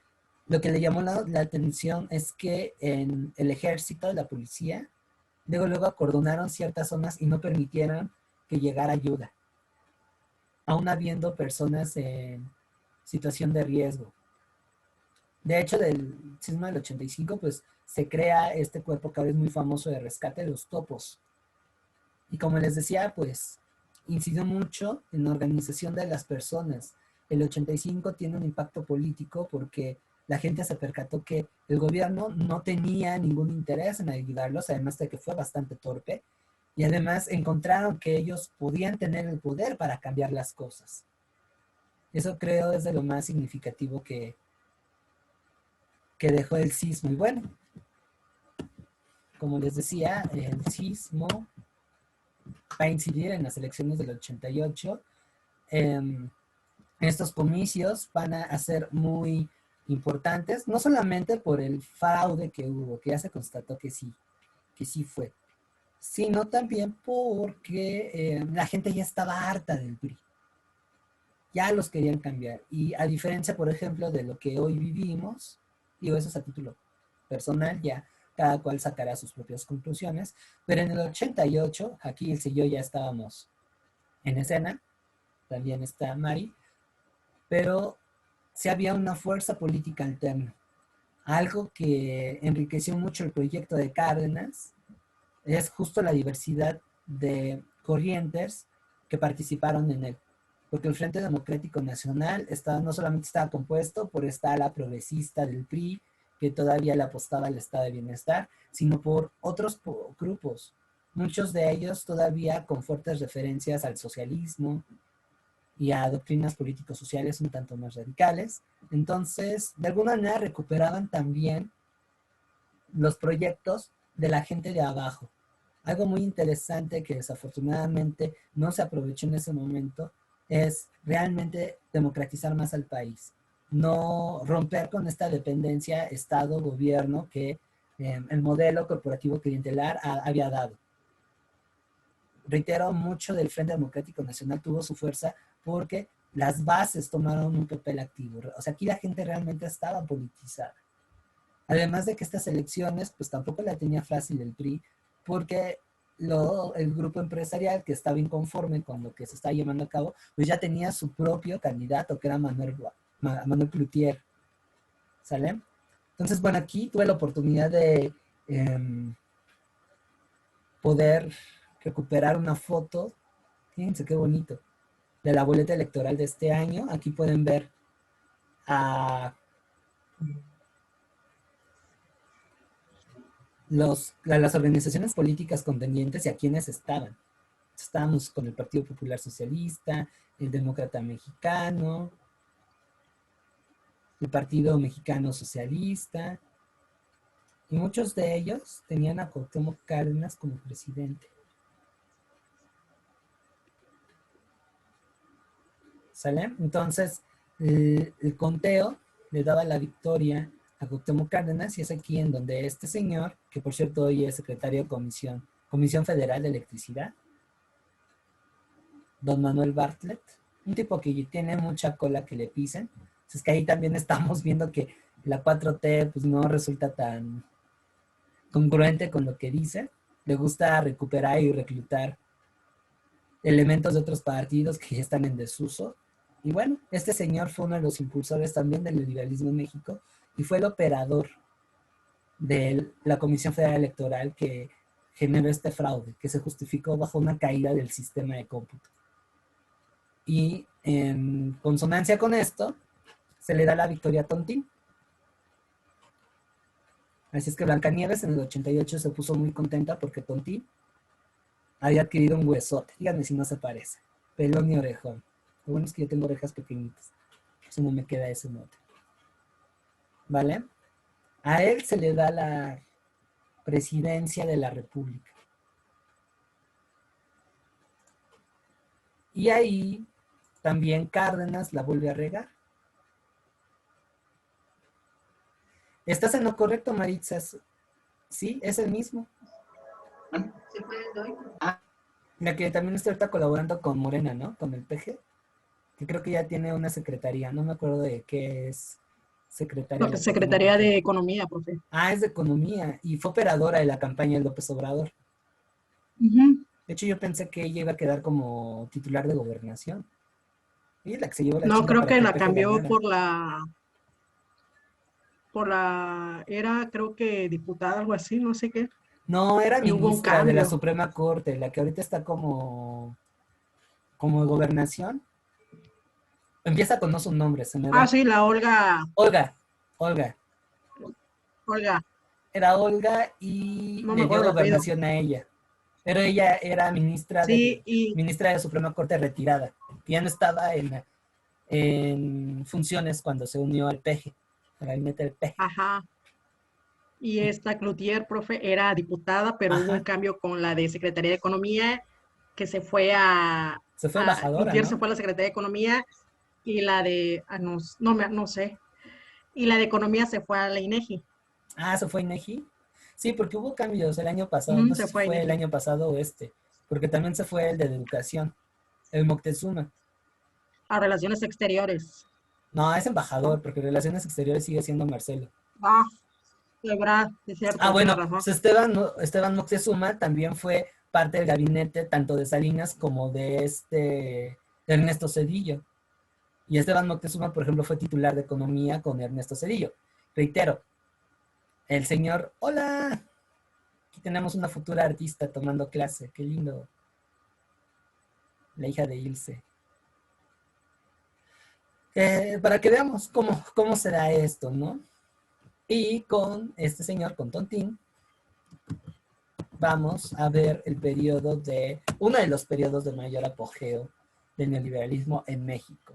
Lo que le llamó la atención es que en el ejército, la policía, luego acordonaron ciertas zonas y no permitieron que llegara ayuda, aún habiendo personas en situación de riesgo. De hecho, del sismo del 85, pues se crea este cuerpo que ahora es muy famoso de rescate de los topos. Y como les decía, pues incidió mucho en la organización de las personas. El 85 tiene un impacto político porque la gente se percató que el gobierno no tenía ningún interés en ayudarlos, además de que fue bastante torpe, y además encontraron que ellos podían tener el poder para cambiar las cosas. Eso creo es de lo más significativo que dejó el sismo. Y bueno, como les decía, el sismo va a incidir en las elecciones del 88. Estos comicios van a ser muy importantes, no solamente por el fraude que hubo, que ya se constató que sí fue, sino también porque la gente ya estaba harta del PRI, ya los querían cambiar. Y a diferencia, por ejemplo, de lo que hoy vivimos, digo eso es a título personal, ya cada cual sacará sus propias conclusiones, pero en el 88, aquí y yo ya estábamos en escena, también está Mari, pero sí había una fuerza política alterna, algo que enriqueció mucho el proyecto de Cárdenas, es justo la diversidad de corrientes que participaron en él, porque el Frente Democrático Nacional no solamente estaba compuesto por esta ala progresista del PRI, que todavía le apostaba al estado de bienestar, sino por otros grupos, muchos de ellos todavía con fuertes referencias al socialismo y a doctrinas políticos sociales un tanto más radicales. Entonces, de alguna manera recuperaban también los proyectos de la gente de abajo. Algo muy interesante que desafortunadamente no se aprovechó en ese momento es realmente democratizar más al país. No romper con esta dependencia Estado-gobierno que el modelo corporativo clientelar había dado. Reitero, mucho del Frente Democrático Nacional tuvo su fuerza porque las bases tomaron un papel activo. O sea, aquí la gente realmente estaba politizada. Además de que estas elecciones, pues tampoco la tenía fácil el PRI, porque el grupo empresarial que estaba inconforme con lo que se estaba llevando a cabo, pues ya tenía su propio candidato, que era Manuel Cloutier. ¿Sale? Entonces, bueno, aquí tuve la oportunidad de poder recuperar una foto. Fíjense qué bonito. De la boleta electoral de este año. Aquí pueden ver a las organizaciones políticas contendientes y a quienes estaban. Estábamos con el Partido Popular Socialista, el Demócrata Mexicano, el Partido Mexicano Socialista, y muchos de ellos tenían a Cuauhtémoc Cárdenas como presidente. ¿Sale? Entonces, el conteo le daba la victoria a Cuauhtémoc Cárdenas, y es aquí en donde este señor, que por cierto hoy es secretario de Comisión Federal de Electricidad, don Manuel Bartlett, un tipo que tiene mucha cola que le pisen. Es que ahí también estamos viendo que la 4T pues no resulta tan congruente con lo que dice. Le gusta recuperar y reclutar elementos de otros partidos que ya están en desuso. Y bueno, este señor fue uno de los impulsores también del liberalismo en México y fue el operador de la Comisión Federal Electoral que generó este fraude, que se justificó bajo una caída del sistema de cómputo. Y en consonancia con esto, se le da la victoria a Tontín. Así es que Blancanieves en el 88 se puso muy contenta porque Tontín había adquirido un huesote. Díganme si no se parece. Pelón y orejón. Lo bueno es que yo tengo orejas pequeñitas. Eso no me queda ese mote. ¿Vale? A él se le da la presidencia de la República. Y ahí también Cárdenas la vuelve a regar. ¿Estás en lo correcto, Maritza? Sí, es el mismo. ¿Se puede el doy? La que también está ahorita colaborando con Morena, ¿no? Con el PG. Que creo que ya tiene una secretaría. No me acuerdo de qué es secretaria. No, Secretaría de Economía, profe. Ah, es de Economía. Y fue operadora de la campaña de López Obrador. De hecho, yo pensé que ella iba a quedar como titular de Gobernación. Ella es la que se llevó la No, chinga creo para que el la PG cambió ganara. era creo que diputada, algo así, no sé qué. No, era Y hubo un ministra de la cambio. Suprema Corte, la que ahorita está como de Gobernación. Empieza con no su nombre, se me va. Ah, sí, la Olga. Olga. Era Olga y No me le dio acuerdo el apellido. gobernación a ella. Pero ella era ministra Sí, y de la Suprema Corte retirada. Que ya no estaba en funciones cuando se unió al PG, al gabinete del PG. ajá. Y esta Cloutier, profe, era diputada, pero hubo un Ajá. cambio con la de Secretaría de Economía, que se fue a Se fue embajadora, Cloutier se ¿no? fue a la Secretaría de Economía y la de, no sé, y la de Economía se fue a la INEGI. Ah, ¿se fue INEGI? Sí, porque hubo cambios el año pasado. No sé Se si fue a fue el INEGI. año pasado o este. Porque también se fue el de Educación, el Moctezuma. A Relaciones Exteriores. No, es embajador, porque Relaciones Exteriores sigue siendo Marcelo. Ah, de verdad, es Ah, cierto, tiene bueno, razón. pues Esteban Moctezuma también fue parte del gabinete tanto de Salinas como de Ernesto Zedillo. Y Esteban Moctezuma, por ejemplo, fue titular de Economía con Ernesto Zedillo. Reitero, el señor, hola, aquí tenemos una futura artista tomando clase, qué lindo. La hija de Ilse. Para que veamos cómo se da esto, ¿no? Y con este señor, con Tontín, vamos a ver uno de los periodos de mayor apogeo del neoliberalismo en México.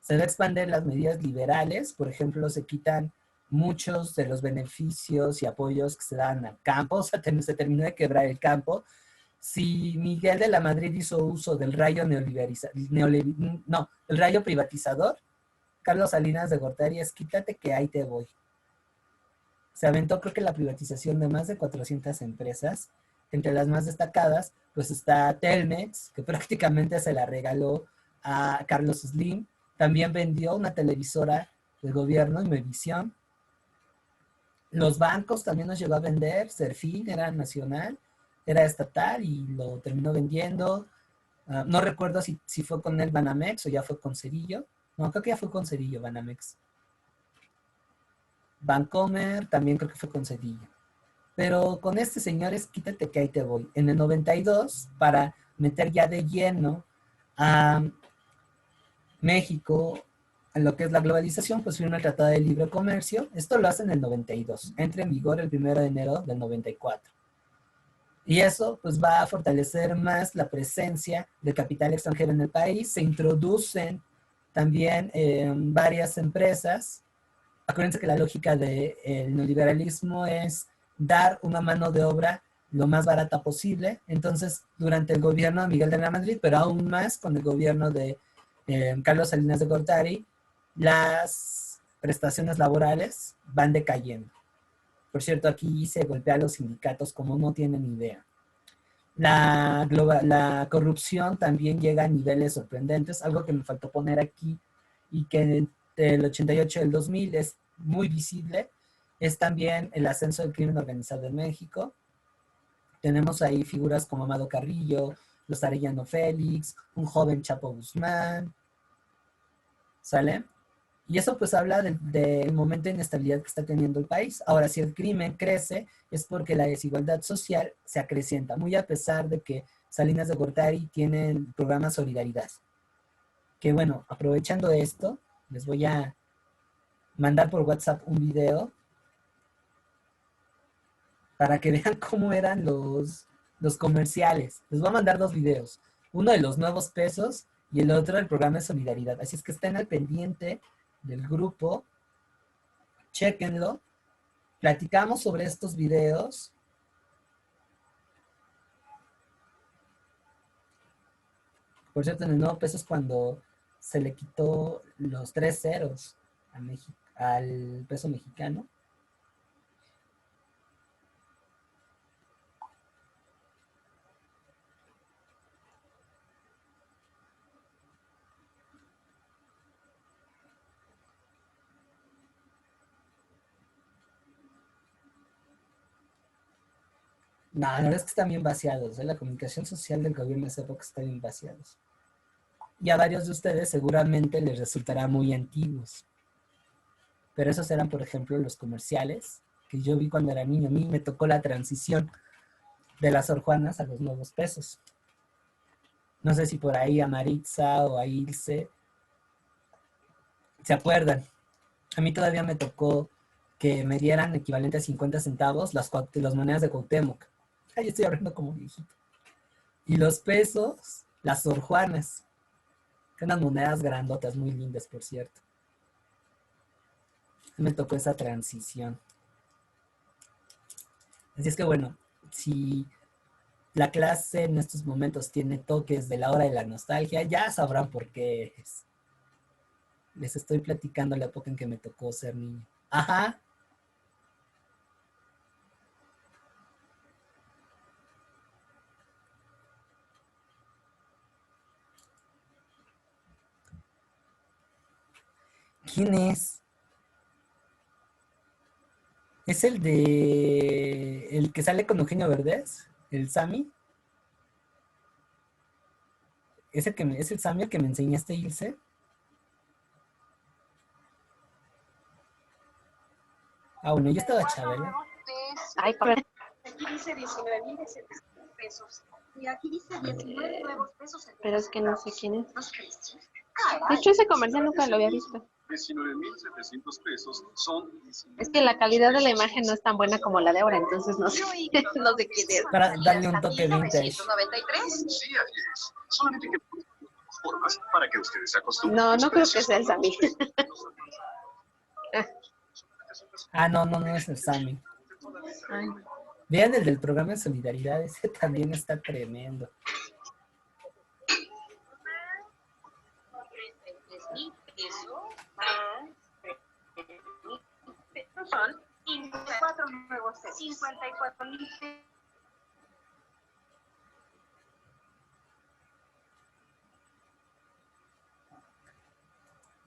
Se va a expandir las medidas liberales, por ejemplo, se quitan muchos de los beneficios y apoyos que se dan al campo, o sea, se terminó de quebrar el campo. Si Miguel de la Madrid hizo uso del rayo el rayo privatizador, Carlos Salinas de Gortari es quítate que ahí te voy. Se aventó creo que la privatización de más de 400 empresas. Entre las más destacadas, pues está Telmex, que prácticamente se la regaló a Carlos Slim. También vendió una televisora del gobierno, Imevisión. Los bancos también nos llegó a vender. Serfín era nacional, era estatal y lo terminó vendiendo. No recuerdo si fue con el Banamex o ya fue con Cedillo. No, creo que ya fue con Cedillo, Banamex. Bancomer también creo que fue con Cedillo. Pero con este, señores, quítate que ahí te voy. En el 92, para meter ya de lleno a México en lo que es la globalización, pues firma el Tratado de Libre Comercio. Esto lo hace en el 92. Entra en vigor el 1 de enero del 94. Y eso pues va a fortalecer más la presencia de capital extranjero en el país. Se introducen también varias empresas. Acuérdense que la lógica del neoliberalismo es dar una mano de obra lo más barata posible. Entonces, durante el gobierno de Miguel de la Madrid, pero aún más con el gobierno de Carlos Salinas de Gortari, las prestaciones laborales van decayendo. Por cierto, aquí se golpea a los sindicatos como no tienen idea. La corrupción también llega a niveles sorprendentes, algo que me faltó poner aquí y que entre el 88 y el 2000 es muy visible, es también el ascenso del crimen organizado en México. Tenemos ahí figuras como Amado Carrillo, los Arellano Félix, un joven Chapo Guzmán, ¿sale? Y eso pues habla del momento de inestabilidad que está teniendo el país. Ahora, si el crimen crece, es porque la desigualdad social se acrecienta, muy a pesar de que Salinas de Gortari tiene el programa Solidaridad. Que bueno, aprovechando esto, les voy a mandar por WhatsApp un video para que vean cómo eran los comerciales. Les voy a mandar dos videos. Uno de los nuevos pesos y el otro del programa de Solidaridad. Así es que estén al pendiente del grupo. Chéquenlo. Platicamos sobre estos videos. Por cierto, en el nuevo peso es cuando se le quitó los 3 ceros al peso mexicano. No, la verdad es que están bien vaciados. La comunicación social del gobierno de esa época está bien vaciados. Y a varios de ustedes seguramente les resultará muy antiguos. Pero esos eran, por ejemplo, los comerciales que yo vi cuando era niño. A mí me tocó la transición de las Sor Juanas a los nuevos pesos. No sé si por ahí a Maritza o a Ilse se acuerdan. A mí todavía me tocó que me dieran equivalente a 50 centavos las monedas de Cuauhtémoc. Ahí estoy hablando como viejito. Y los pesos, las Sor Juanas. Que unas monedas grandotas, muy lindas, por cierto. Me tocó esa transición. Así es que bueno, si la clase en estos momentos tiene toques de la hora de la nostalgia, ya sabrán por qué es. Les estoy platicando la época en que me tocó ser niño. Ajá. ¿Quién es? ¿Es el que sale con Eugenio Verdez? ¿El Sammy? ¿Es el Sammy el que me enseñaste a irse? Ah, bueno, yo estaba Chabela. Ay, a ver. Aquí dice 19,700 pesos. Y aquí dice 19 nuevos pesos. Pero es que no sé quién es. De hecho, ese comercial nunca lo había visto. 19,700 pesos son. Es que la calidad de la imagen no es tan buena como la de ahora, entonces no sé, no sé quién es. Para darle un toque vintage. 1993. Sí, así es. Solamente que formas para que ustedes se acostumbren. No, no creo que sea el Sammy. Ah, no es el Sammy. Ay. Vean el del programa de Solidaridad, ese también está tremendo. 33,000 pesos más 3,000 pesos son 54 nuevos pesos. 54,000 pesos.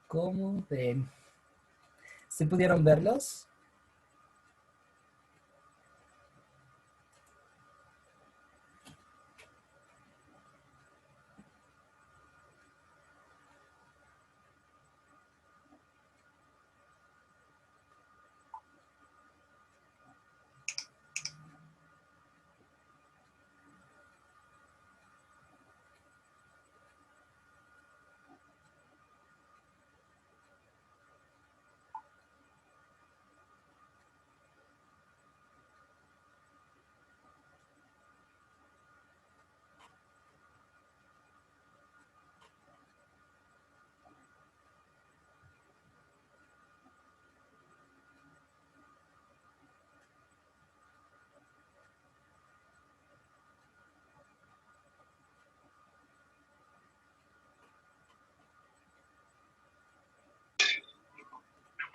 ¿Cómo ven? ¿Sí pudieron verlos?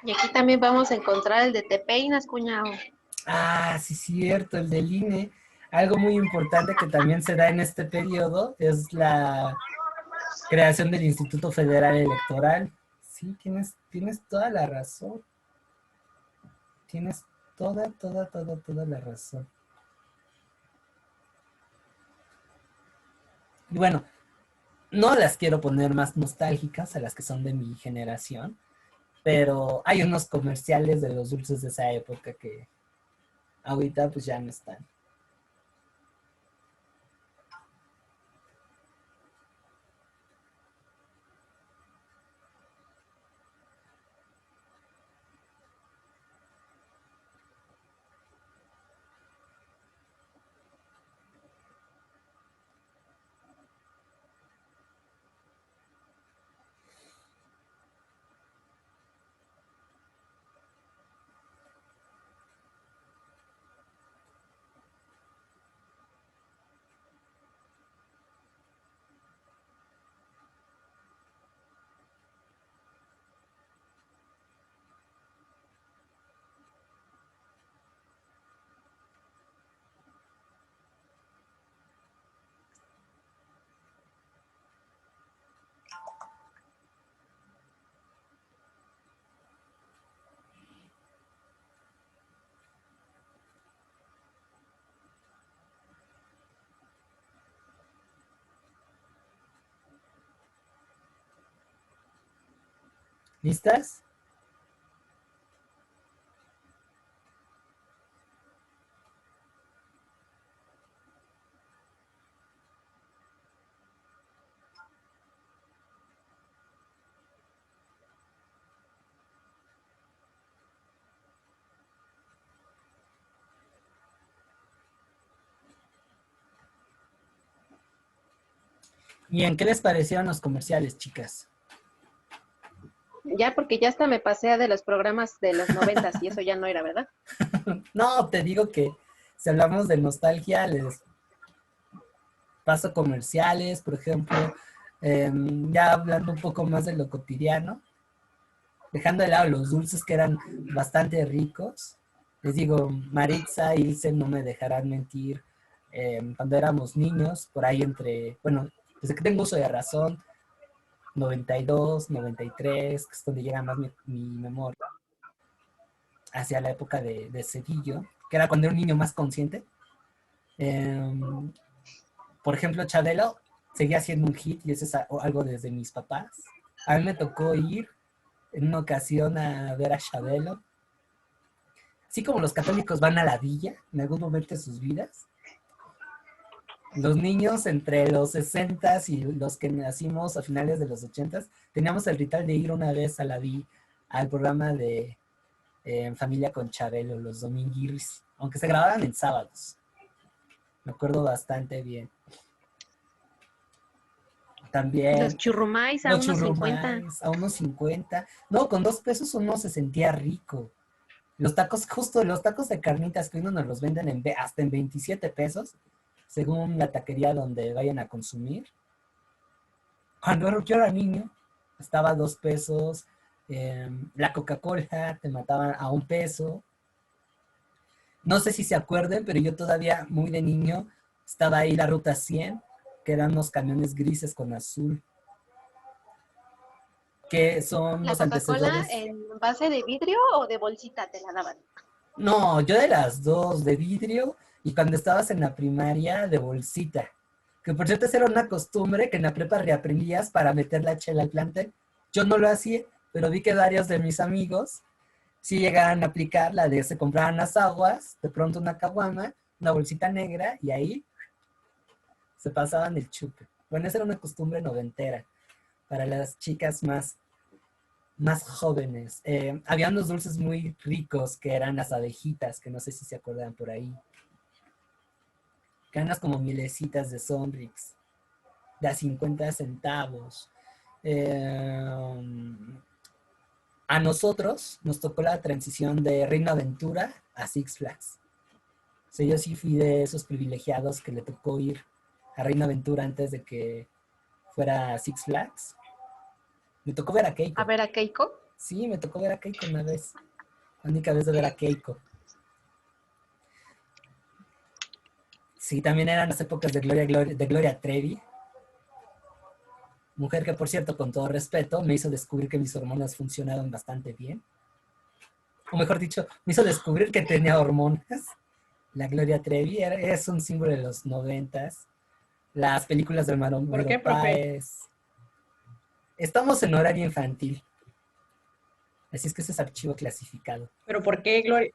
Y aquí también vamos a encontrar el de Te peinas, cuñado. Ah, sí, cierto, el del INE. Algo muy importante que también se da en este periodo es la creación del Instituto Federal Electoral. Sí, tienes toda la razón. Tienes toda la razón. Y bueno, no las quiero poner más nostálgicas a las que son de mi generación, pero hay unos comerciales de los dulces de esa época que ahorita pues ya no están. ¿Listas? ¿Y en qué les parecieron los comerciales, chicas? Ya, porque ya hasta me pasé de los programas de los 90 y eso ya no era, ¿verdad? No, te digo que si hablamos de nostalgia, les paso comerciales, por ejemplo, ya hablando un poco más de lo cotidiano, dejando de lado los dulces que eran bastante ricos. Les digo, Maritza y Ilse no me dejarán mentir. Cuando éramos niños, por ahí bueno, desde que tengo uso de razón, 92, 93, que es donde llega más mi memoria, hacia la época de Cedillo, que era cuando era un niño más consciente. Por ejemplo, Chabelo seguía siendo un hit y eso es algo desde mis papás. A mí me tocó ir en una ocasión a ver a Chabelo. Así como los católicos van a la villa en algún momento de sus vidas, los niños entre los 60 y los que nacimos a finales de los 80 teníamos el ritual de ir una vez a la villa al programa de Familia con Chabelo, los dominguirris, aunque se grababan en sábados. Me acuerdo bastante bien. También Los churrumais a los unos 50. churrumais a unos 50. No, con 2 pesos uno se sentía rico. Los tacos, justo los tacos de carnitas que uno nos los venden hasta en 27 pesos, según la taquería donde vayan a consumir. Cuando yo era niño, estaba a 2 pesos. La Coca-Cola te mataban a 1 peso. No sé si se acuerden, pero yo todavía muy de niño estaba ahí la Ruta 100, que eran unos camiones grises con azul. que son ¿La los Coca-Cola antecedores. en base de vidrio o de bolsita te la daban? No, yo de las dos, de vidrio, y cuando estabas en la primaria, de bolsita. Que por cierto, esa era una costumbre que en la prepa reaprendías para meter la chela al plantel. Yo no lo hacía, pero vi que varios de mis amigos sí llegaban a aplicar la de se compraban las aguas, de pronto una caguama, una bolsita negra, y ahí se pasaban el chupe. Bueno, esa era una costumbre noventera para las chicas más jóvenes. Había unos dulces muy ricos que eran las abejitas, que no sé si se acuerdan por ahí. Que eran las como mielecitas de Sonrix, de a 50 centavos. A nosotros nos tocó la transición de Reino Aventura a Six Flags. O sea, yo sí fui de esos privilegiados que le tocó ir a Reino Aventura antes de que fuera Six Flags. Me tocó ver a Keiko. A ver, a Keiko. Sí, me tocó ver a Keiko una vez. La única vez de ver a Keiko. Sí, también eran las épocas de Gloria Trevi. Mujer que, por cierto, con todo respeto, me hizo descubrir que mis hormonas funcionaban bastante bien. O mejor dicho, me hizo descubrir que tenía hormonas. La Gloria Trevi es un símbolo de los 90s. Las películas de Maron ¿Por qué, profe? Páez. Estamos en horario infantil. Así es que ese es archivo clasificado. ¿Pero por qué, Gloria?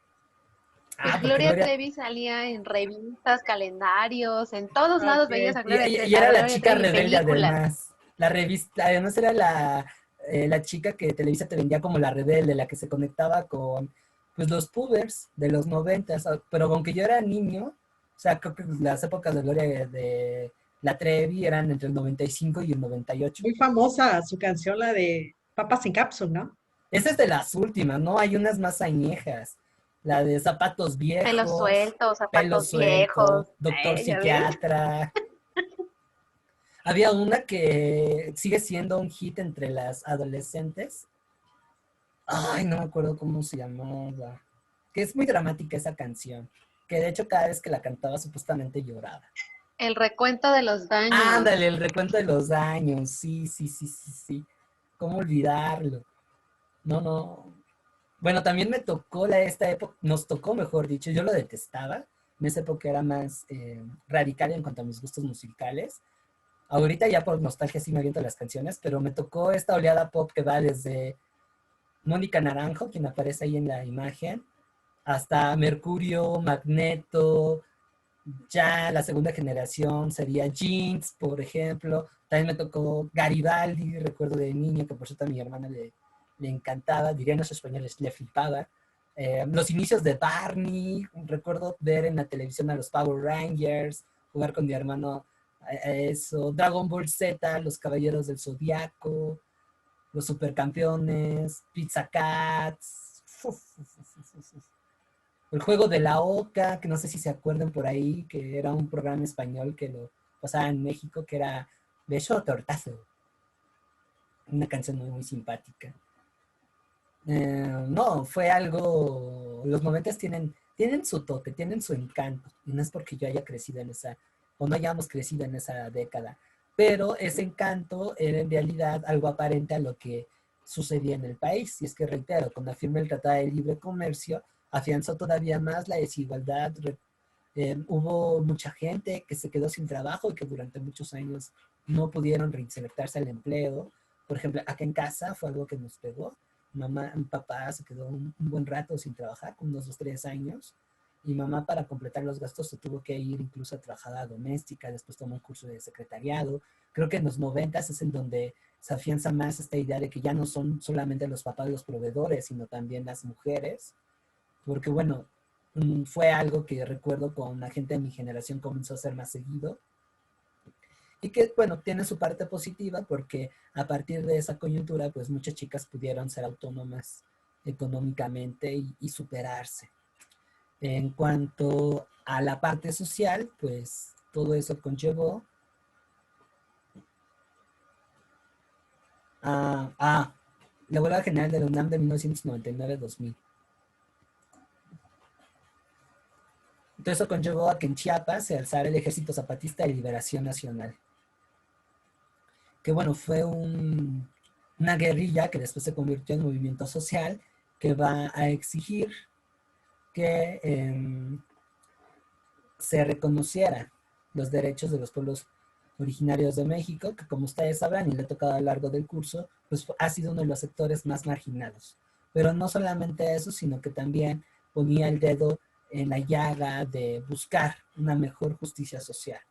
Pues Porque Gloria Trevi salía en revistas, calendarios, en todos lados Ok. veías a Gloria Trevi. Y era la Gloria chica Trevi, rebelde películas. además. La revista, además era la chica que Televisa te vendía como la rebelde, la que se conectaba con pues los pubers de los 90, pero aunque yo era niño, o sea, creo que las épocas de Gloria de la Trevi eran entre el 95 y el 98. Muy famosa su canción, la de Papas en Cápsula, ¿no? Esa es de las últimas, ¿no? Hay unas más añejas. La de zapatos viejos, Pelos sueltos, pelo zapatos suelto, viejos. doctor ¿Ya ves? psiquiatra. Había una que sigue siendo un hit entre las adolescentes. Ay, no me acuerdo cómo se llamaba. Que es muy dramática esa canción. Que de hecho cada vez que la cantaba supuestamente lloraba. El recuento de los daños. Ándale, el recuento de los daños. Sí, sí, sí, sí, sí. ¿Cómo olvidarlo? No, no. Bueno, también me tocó esta época, nos tocó, mejor dicho, yo lo detestaba. En esa época era más radical en cuanto a mis gustos musicales. Ahorita ya por nostalgia sí me aviento las canciones, pero me tocó esta oleada pop que va desde Mónica Naranjo, quien aparece ahí en la imagen, hasta Mercurio, Magneto, ya la segunda generación sería Jinx, por ejemplo. También me tocó Garibaldi, recuerdo de niño, que por cierto a mi hermana le encantaba, dirían los españoles, le flipaba. Los inicios de Barney, recuerdo ver en la televisión a los Power Rangers, jugar con mi hermano a eso, Dragon Ball Z, los Caballeros del Zodiaco, los Supercampeones, Pizza Cats, el juego de la Oca, que no sé si se acuerdan por ahí, que era un programa español que lo pasaba en México, que era Beso o Tortazo. Una canción muy, muy simpática. No, fue algo. Los 90 tienen su toque, tienen su encanto. Y no es porque yo haya crecido en esa, o no hayamos crecido en esa década. Pero ese encanto era en realidad algo aparente a lo que sucedía en el país. Y es que, reitero, con la firma del Tratado de Libre Comercio, afianzó todavía más la desigualdad. Hubo mucha gente que se quedó sin trabajo y que durante muchos años no pudieron reinsertarse al empleo. Por ejemplo, acá en casa fue algo que nos pegó. Mi papá se quedó un buen rato sin trabajar, como unos 2, 3 años. Y mamá, para completar los gastos, se tuvo que ir incluso a trabajada doméstica. Después tomó un curso de secretariado. Creo que en los 90 es en donde se afianza más esta idea de que ya no son solamente los papás los proveedores, sino también las mujeres. Porque, bueno, fue algo que recuerdo con la gente de mi generación comenzó a ser más seguido. Y que, bueno, tiene su parte positiva porque a partir de esa coyuntura, pues muchas chicas pudieron ser autónomas económicamente y superarse. En cuanto a la parte social, pues todo eso conllevó a la huelga general de la UNAM de 1999-2000. Entonces eso conllevó a que en Chiapas se alzara el Ejército Zapatista de Liberación Nacional. Que bueno, fue un una guerrilla que después se convirtió en movimiento social que va a exigir que se reconocieran los derechos de los pueblos originarios de México, que como ustedes sabrán y le he tocado a lo largo del curso, pues ha sido uno de los sectores más marginados. Pero no solamente eso, sino que también ponía el dedo en la llaga de buscar una mejor justicia social.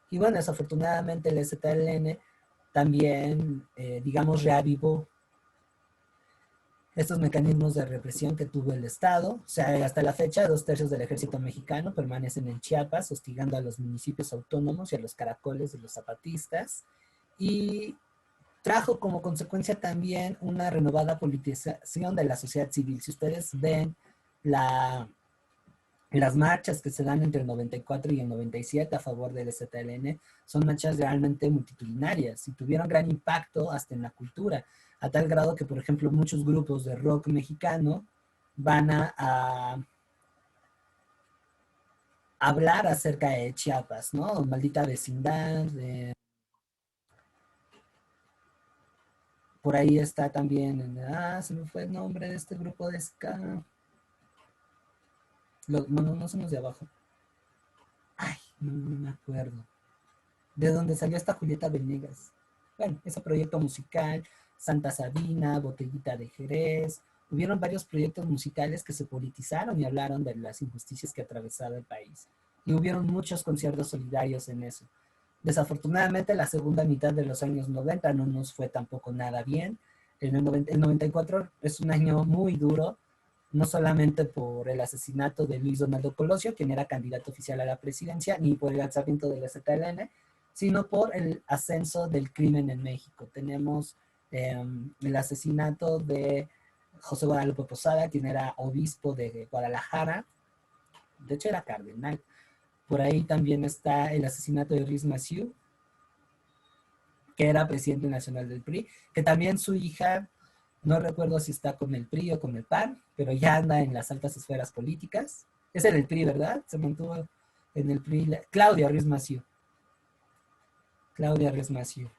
Y bueno, desafortunadamente el ZLN también, digamos, reavivó estos mecanismos de represión que tuvo el Estado. O sea, hasta la fecha, 2/3 del ejército mexicano permanecen en Chiapas, hostigando a los municipios autónomos y a los caracoles de los zapatistas. Y trajo como consecuencia también una renovada politización de la sociedad civil. Si ustedes ven las marchas que se dan entre el 94 y el 97 a favor del ZLN, son marchas realmente multitudinarias y tuvieron gran impacto hasta en la cultura, a tal grado que, por ejemplo, muchos grupos de rock mexicano van a hablar acerca de Chiapas, ¿no? Maldita vecindad. Por ahí está también, se me fue el nombre de este grupo de ska. No son los de abajo. Ay, no me acuerdo. De dónde salió esta Julieta Venegas. Bueno, ese proyecto musical, Santa Sabina, Botellita de Jerez. Hubieron varios proyectos musicales que se politizaron y hablaron de las injusticias que atravesaba el país. Y hubieron muchos conciertos solidarios en eso. Desafortunadamente, la segunda mitad de los años 90 no nos fue tampoco nada bien. El 94 es un año muy duro, no solamente por el asesinato de Luis Donaldo Colosio, quien era candidato oficial a la presidencia, ni por el lanzamiento del ZLN, sino por el ascenso del crimen en México. Tenemos el asesinato de José Guadalupe Posada, quien era obispo de Guadalajara, de hecho era cardenal. Por ahí también está el asesinato de Riz Massieu, que era presidente nacional del PRI, que también su hija, no recuerdo si está con el PRI o con el PAN, pero ya anda en las altas esferas políticas. Es el PRI, ¿verdad? Se mantuvo en el PRI. Claudia Riz Massieu. Claudia Riz Massieu.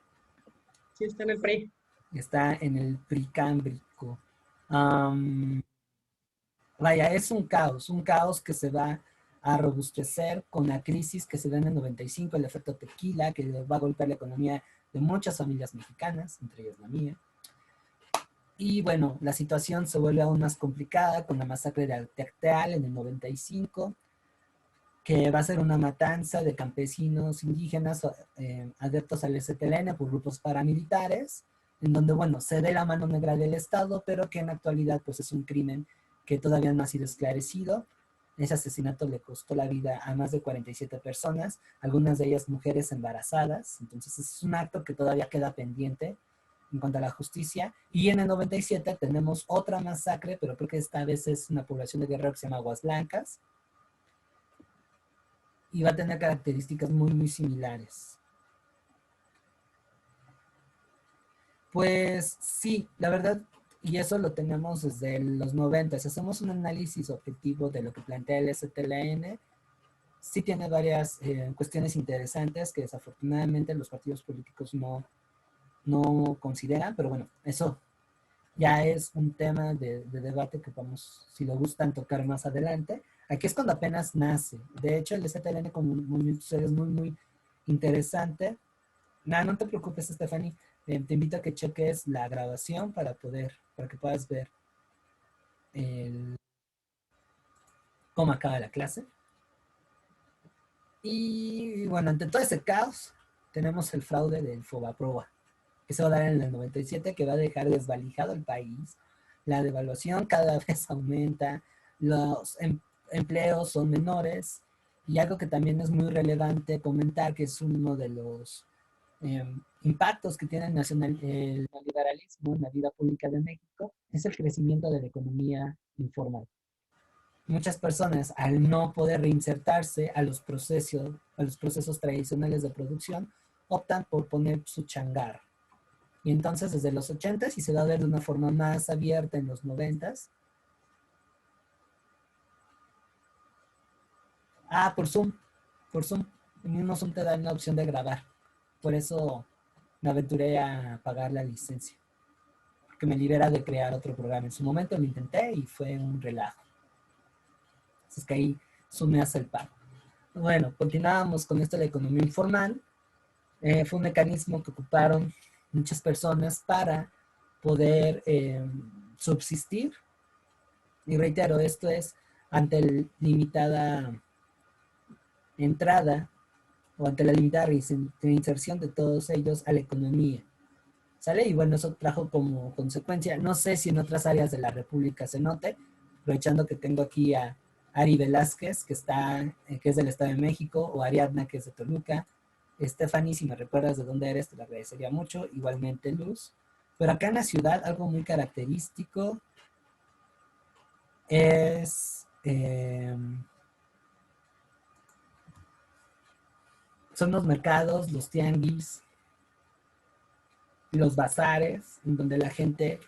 Sí, está en el PRI. Está en el PRI cámbrico. Vaya, es un caos que se va a robustecer con la crisis que se da en el 95, el efecto tequila, que va a golpear la economía de muchas familias mexicanas, entre ellas la mía. Y bueno, la situación se vuelve aún más complicada con la masacre de Alteacteal en el 95, que va a ser una matanza de campesinos indígenas adeptos al ZLN por grupos paramilitares, en donde, bueno, se ve la mano negra del Estado, pero que en la actualidad pues es un crimen que todavía no ha sido esclarecido. Ese asesinato le costó la vida a más de 47 personas, algunas de ellas mujeres embarazadas, entonces es un acto que todavía queda pendiente en cuanto a la justicia. Y en el 97 tenemos otra masacre, pero creo que esta vez es una población de Guerrero que se llama Aguas Blancas, y va a tener características muy similares. Pues sí, la verdad, y eso lo tenemos desde los 90. Si hacemos un análisis objetivo de lo que plantea el ZLN, sí tiene varias cuestiones interesantes que desafortunadamente los partidos políticos no consideran, pero bueno, eso ya es un tema de debate que vamos, si lo gustan, tocar más adelante. Aquí es cuando apenas nace. De hecho, el ZLN como un movimiento social es muy interesante. No te preocupes, Stephanie. Te invito a que cheques la grabación para que puedas ver cómo acaba la clase. Y bueno, ante todo ese caos, tenemos el fraude del Fobaproa, que se va a dar en el 97, que va a dejar desvalijado el país. La devaluación cada vez aumenta, los empleos son menores, y algo que también es muy relevante comentar, que es uno de los impactos que tiene el neoliberalismo en la vida pública de México, es el crecimiento de la economía informal. Muchas personas, al no poder reinsertarse a los procesos tradicionales de producción, optan por poner su changarro. Y entonces desde los 80s, y se va a ver de una forma más abierta en los 90s. Por Zoom. En mismo Zoom te dan la opción de grabar. Por eso me aventuré a pagar la licencia. que me libera de crear otro programa. En su momento lo intenté y fue un relajo. Entonces que ahí sumé hace el pago. Bueno, continuábamos con esto de la economía informal. Fue un mecanismo que ocuparon muchas personas para poder subsistir. Y reitero, esto es ante la limitada entrada o ante la limitada reinserción de todos ellos a la economía. ¿Sale? Y bueno, eso trajo como consecuencia, no sé si en otras áreas de la República se note, aprovechando que tengo aquí a Ari Velázquez, que es del Estado de México, o Ariadna, que es de Toluca. Stephanie, si me recuerdas de dónde eres, te lo agradecería mucho. Igualmente, Luz. Pero acá en la ciudad, algo muy característico es... son los mercados, los tianguis, los bazares, en donde la gente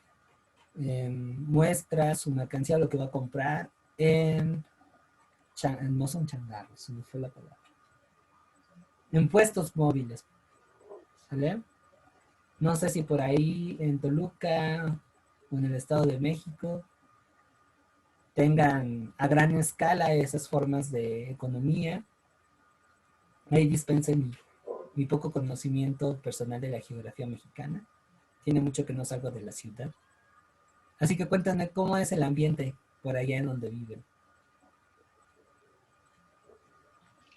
muestra su mercancía, lo que va a comprar, no son changarros, se me fue la palabra, en puestos móviles, ¿vale? No sé si por ahí en Toluca o en el Estado de México tengan a gran escala esas formas de economía. Ahí dispensen mi poco conocimiento personal de la geografía mexicana. Tiene mucho que no salgo de la ciudad. Así que cuéntame cómo es el ambiente por allá en donde viven.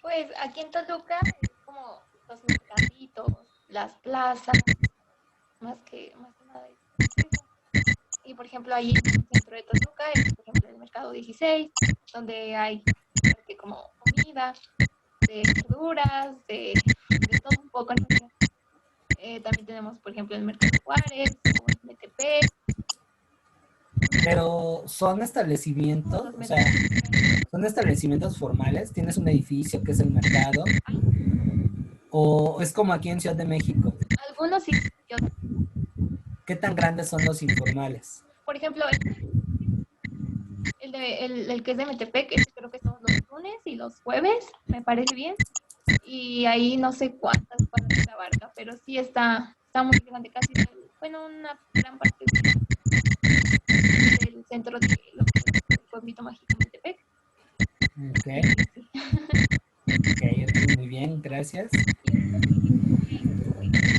Pues aquí en Toluca es como los mercaditos, las plazas, más que nada es eso. Y por ejemplo, ahí en el centro de Toluca es, por ejemplo, el mercado 16, donde hay como comida, de verduras, de todo un poco, ¿no? También tenemos, por ejemplo, el mercado Juárez, o el Metepec. Pero son establecimientos, o sea, son establecimientos formales. Tienes un edificio que es el mercado, o es como aquí en Ciudad de México. Algunos sí, ¿Qué tan grandes son los informales? por ejemplo, el que es de Metepec, creo que son los lunes y los jueves, me parece bien. Y ahí no sé cuántas cuadras abarca, pero sí está muy grande, casi, bueno, una gran parte del centro de lo que es el pueblito mágico Metepec. Ok. Ok, muy bien, gracias. Están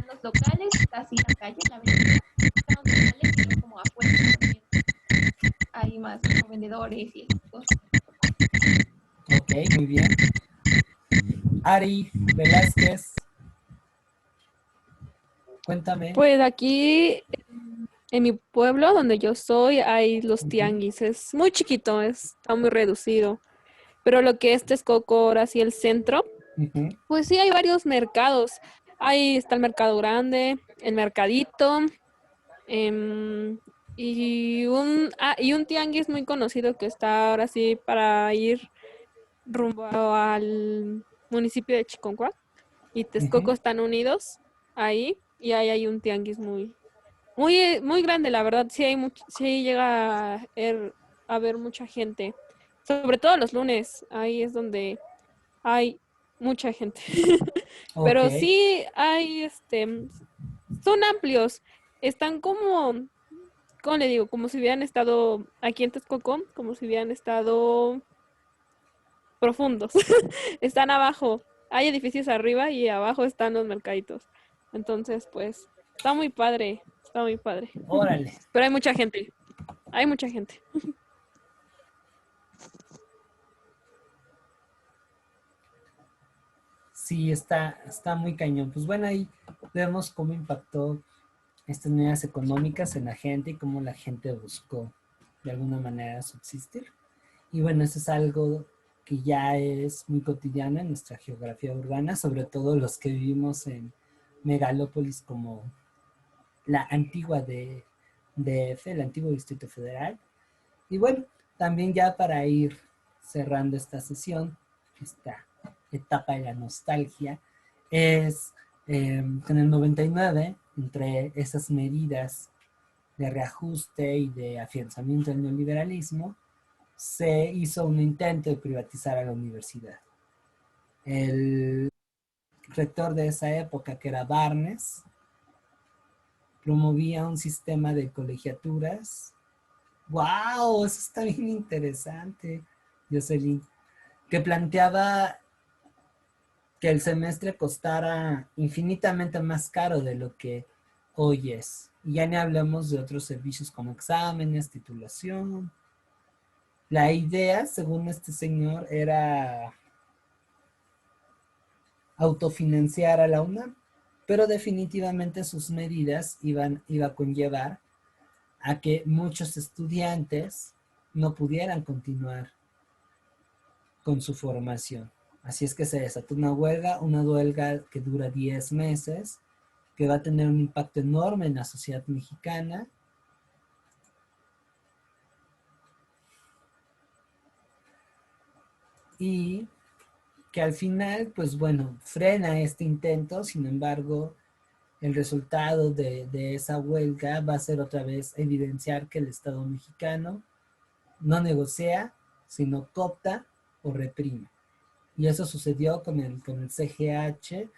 los locales, casi en la calle, en la avenida. Están los locales, pero como afuera también hay más como vendedores y esas cosas. Ok, muy bien. Ari Velázquez, cuéntame. Pues aquí en mi pueblo, donde yo soy, hay los tianguis. Es muy chiquito, está muy reducido. Pero lo que es Texcoco, ahora sí el centro, pues sí hay varios mercados. Ahí está el mercado grande, el mercadito, y un tianguis muy conocido que está ahora sí para ir rumbo al municipio de Chiconcuac y Texcoco están unidos ahí, y ahí hay un tianguis muy grande, la verdad. Sí llega a haber mucha gente, sobre todo los lunes. Ahí es donde hay mucha gente. Pero Ok. sí hay, son amplios. Están ¿cómo le digo? Como si hubieran estado aquí en Texcoco, como si hubieran estado profundos. Están abajo. Hay edificios arriba y abajo están los mercaditos. Entonces, pues, está muy padre. Está muy padre. Órale. Pero hay mucha gente. Hay mucha gente. Sí, está muy cañón. Pues bueno, ahí vemos cómo impactó estas medidas económicas en la gente y cómo la gente buscó de alguna manera subsistir. Y bueno, eso es algo que ya es muy cotidiano en nuestra geografía urbana, sobre todo los que vivimos en megalópolis como la antigua DF, el antiguo Distrito Federal. Y bueno, también ya para ir cerrando esta sesión, esta etapa de la nostalgia, es en el 99, entre esas medidas de reajuste y de afianzamiento del neoliberalismo, se hizo un intento de privatizar a la universidad. El rector de esa época, que era Barnes, promovía un sistema de colegiaturas. ¡Wow! Eso está bien interesante, Jocelyn. Que planteaba que el semestre costara infinitamente más caro de lo que hoy es. Y ya ni hablamos de otros servicios como exámenes, titulación. La idea, según este señor, era autofinanciar a la UNAM, pero definitivamente sus medidas iba a conllevar a que muchos estudiantes no pudieran continuar con su formación. Así es que se desató una huelga que dura 10 meses, que va a tener un impacto enorme en la sociedad mexicana. Y que al final, pues bueno, frena este intento. Sin embargo, el resultado de esa huelga va a ser otra vez evidenciar que el Estado mexicano no negocia, sino coopta o reprime. Y eso sucedió con el CGH,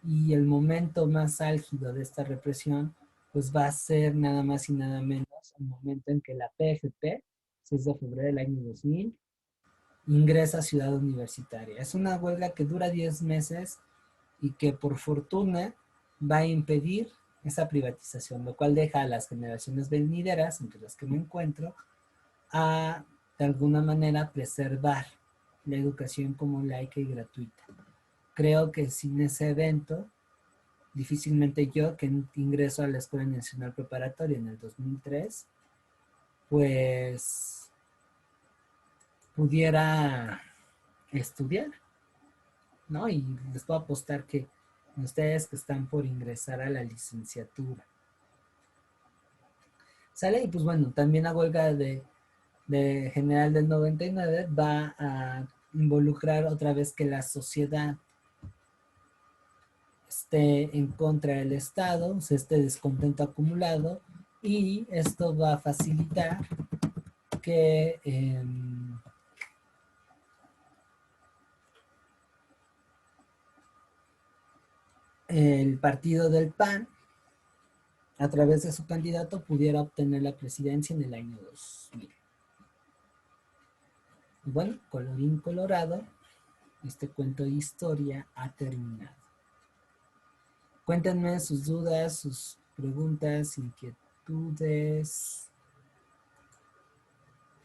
y el momento más álgido de esta represión pues va a ser nada más y nada menos el momento en que la PFP, 6 de febrero del año 2000, ingresa a Ciudad Universitaria. Es una huelga que dura 10 meses y que por fortuna va a impedir esa privatización, lo cual deja a las generaciones venideras, entre las que me encuentro, a de alguna manera preservar la educación como laica y gratuita. Creo que sin ese evento, difícilmente yo, que ingreso a la Escuela Nacional Preparatoria en el 2003, pues pudiera estudiar, ¿no? Y les puedo apostar que ustedes que están por ingresar a la licenciatura. ¿Sale? Y pues bueno, también la huelga de general del 99 va a involucrar otra vez que la sociedad esté en contra del Estado, o sea, este descontento acumulado, y esto va a facilitar que el partido del PAN, a través de su candidato, pudiera obtener la presidencia en el año 2000. Y bueno, colorín colorado, este cuento de historia ha terminado. Cuéntenme sus dudas, sus preguntas, inquietudes.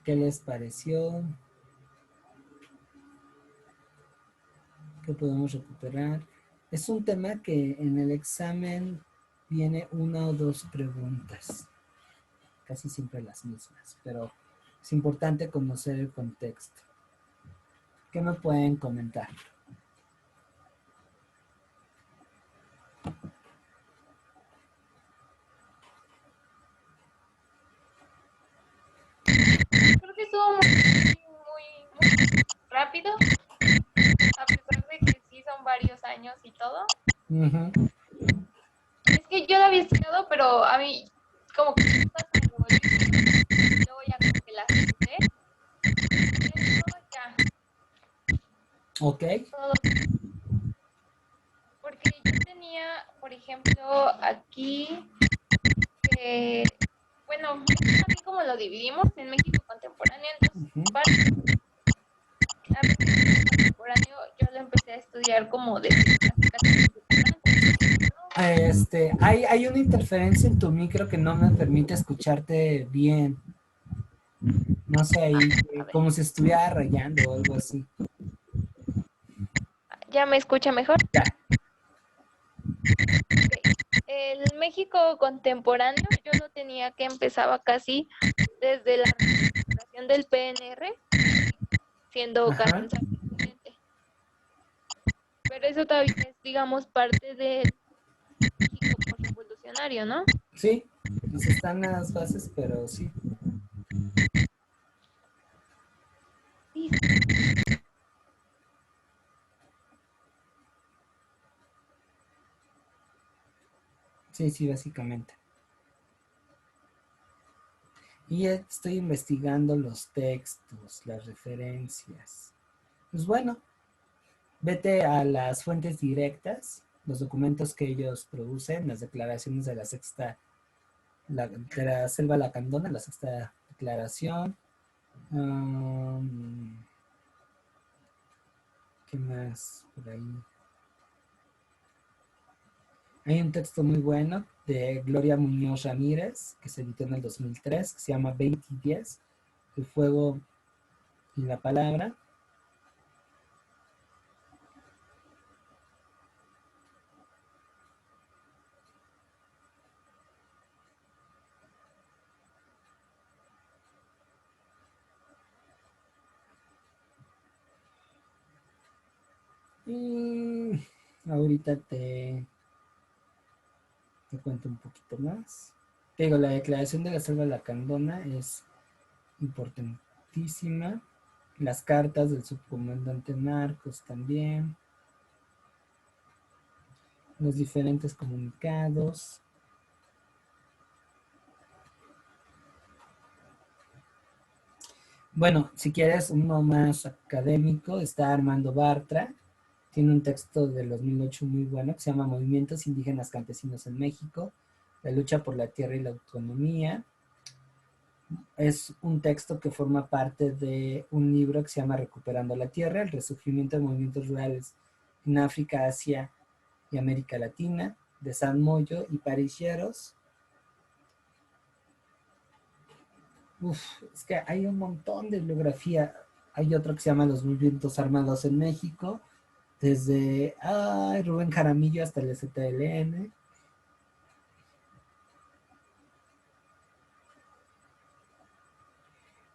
¿Qué les pareció? ¿Qué podemos recuperar? Es un tema que en el examen viene una o dos preguntas. Casi siempre las mismas, pero es importante conocer el contexto. ¿Qué me pueden comentar? Creo que estuvo muy rápido, a pesar de que sí son varios años y todo. Es que yo la había estudiado, pero a mí como que me gusta como luego ya como que las apunté. Y todo ya. Ok. Todo. Porque yo tenía, por ejemplo, aquí que, bueno, también como lo dividimos en México contemporáneo, entonces a México contemporáneo yo lo empecé a estudiar como de hay una interferencia en tu micro que no me permite escucharte bien. No sé, ahí, como si estuviera rayando o algo así. ¿Ya me escucha mejor? Ya. Okay. El México contemporáneo yo lo tenía que empezaba casi desde la representación del PNR, siendo Carranza presidente. Pero eso todavía es, digamos, parte del México postrevolucionario, ¿no? Sí, pues están las bases, pero sí. Sí. Sí, básicamente. Y estoy investigando los textos, las referencias. Pues bueno, vete a las fuentes directas, los documentos que ellos producen, las declaraciones de la Sexta de la selva lacandona, la sexta declaración. ¿Qué más por ahí? Hay un texto muy bueno de Gloria Muñoz Ramírez, que se editó en el 2003, que se llama 2010, El fuego y la palabra. Y ahorita te cuento un poquito más. Te digo, la declaración de la selva lacandona es importantísima. Las cartas del subcomandante Marcos también. Los diferentes comunicados. Bueno, si quieres uno más académico, está Armando Bartra. Tiene un texto de 2008 muy bueno que se llama Movimientos Indígenas Campesinos en México, la lucha por la tierra y la autonomía. Es un texto que forma parte de un libro que se llama Recuperando la Tierra, el resurgimiento de movimientos rurales en África, Asia y América Latina, de San Moyo y Parilleros. Es que hay un montón de bibliografía. Hay otro que se llama Los Movimientos Armados en México, desde Rubén Jaramillo hasta el STLN.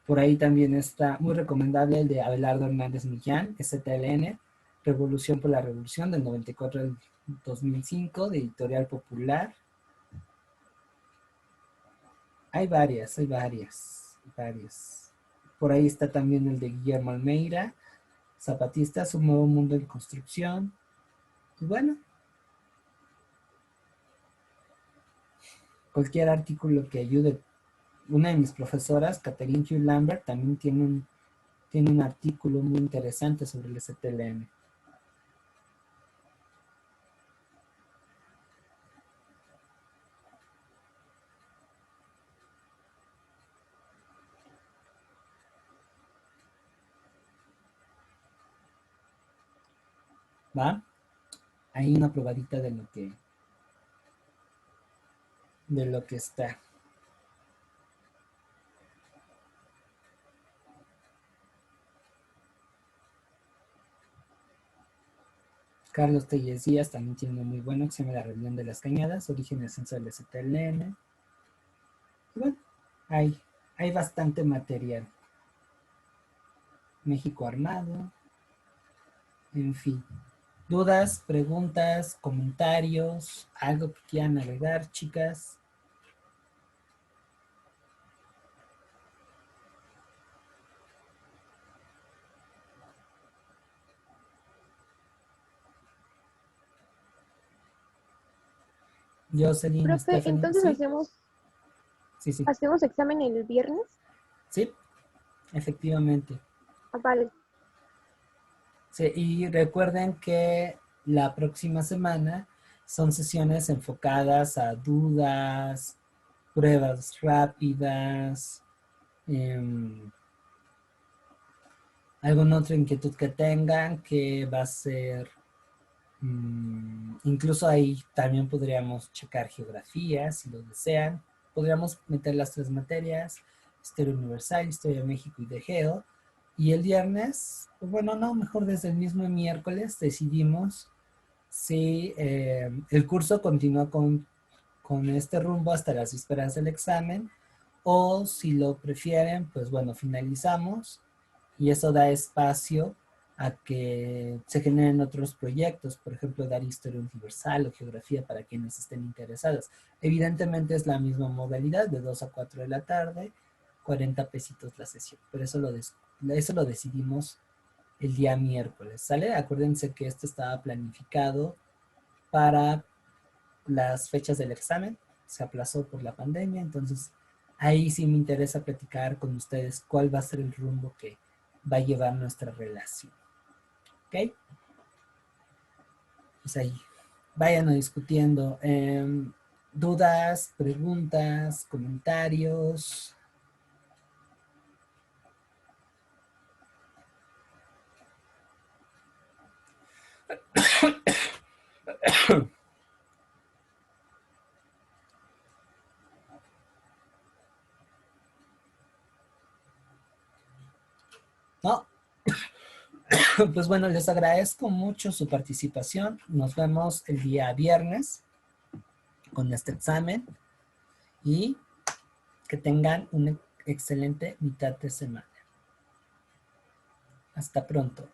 Por ahí también está muy recomendable el de Abelardo Hernández Millán, STLN, Revolución por la Revolución, del 94 al 2005, de Editorial Popular. Hay varias. Por ahí está también el de Guillermo Almeida, Zapatistas, un nuevo mundo en construcción. Y bueno, cualquier artículo que ayude. Una de mis profesoras, Catherine Hugh Lambert, también tiene un artículo muy interesante sobre el STLN. ¿Va? Hay una probadita de lo que está. Carlos Telles Díaz también tiene uno muy bueno que se llama La Rebelión de las Cañadas, Origen y Ascenso del STLN. Y bueno, hay bastante material. México Armado. En fin. ¿Dudas, preguntas, comentarios? ¿Algo que quieran agregar, chicas? Jocelyn, Profe, Stephanie, entonces ¿sí? Sí. hacemos examen el viernes. Sí, efectivamente. Vale. Sí, y recuerden que la próxima semana son sesiones enfocadas a dudas, pruebas rápidas, alguna otra inquietud que tengan, que va a ser, incluso ahí también podríamos checar geografía, si lo desean. Podríamos meter las 3 materias, Historia Universal, Historia de México y de Geo. Y el viernes, bueno, no, mejor desde el mismo miércoles decidimos si el curso continúa con este rumbo hasta las vísperas del examen, o si lo prefieren, pues bueno, finalizamos y eso da espacio a que se generen otros proyectos, por ejemplo, dar historia universal o geografía para quienes estén interesados. Evidentemente es la misma modalidad, de 2 a 4 de la tarde, 40 pesitos la sesión, pero eso lo decidimos el día miércoles, ¿sale? Acuérdense que esto estaba planificado para las fechas del examen, se aplazó por la pandemia, entonces ahí sí me interesa platicar con ustedes cuál va a ser el rumbo que va a llevar nuestra relación. ¿Ok? Pues ahí, vayan discutiendo. ¿Dudas, preguntas, comentarios? ¿No? Pues bueno, les agradezco mucho su participación. Nos vemos el día viernes con este examen y que tengan una excelente mitad de semana. Hasta pronto.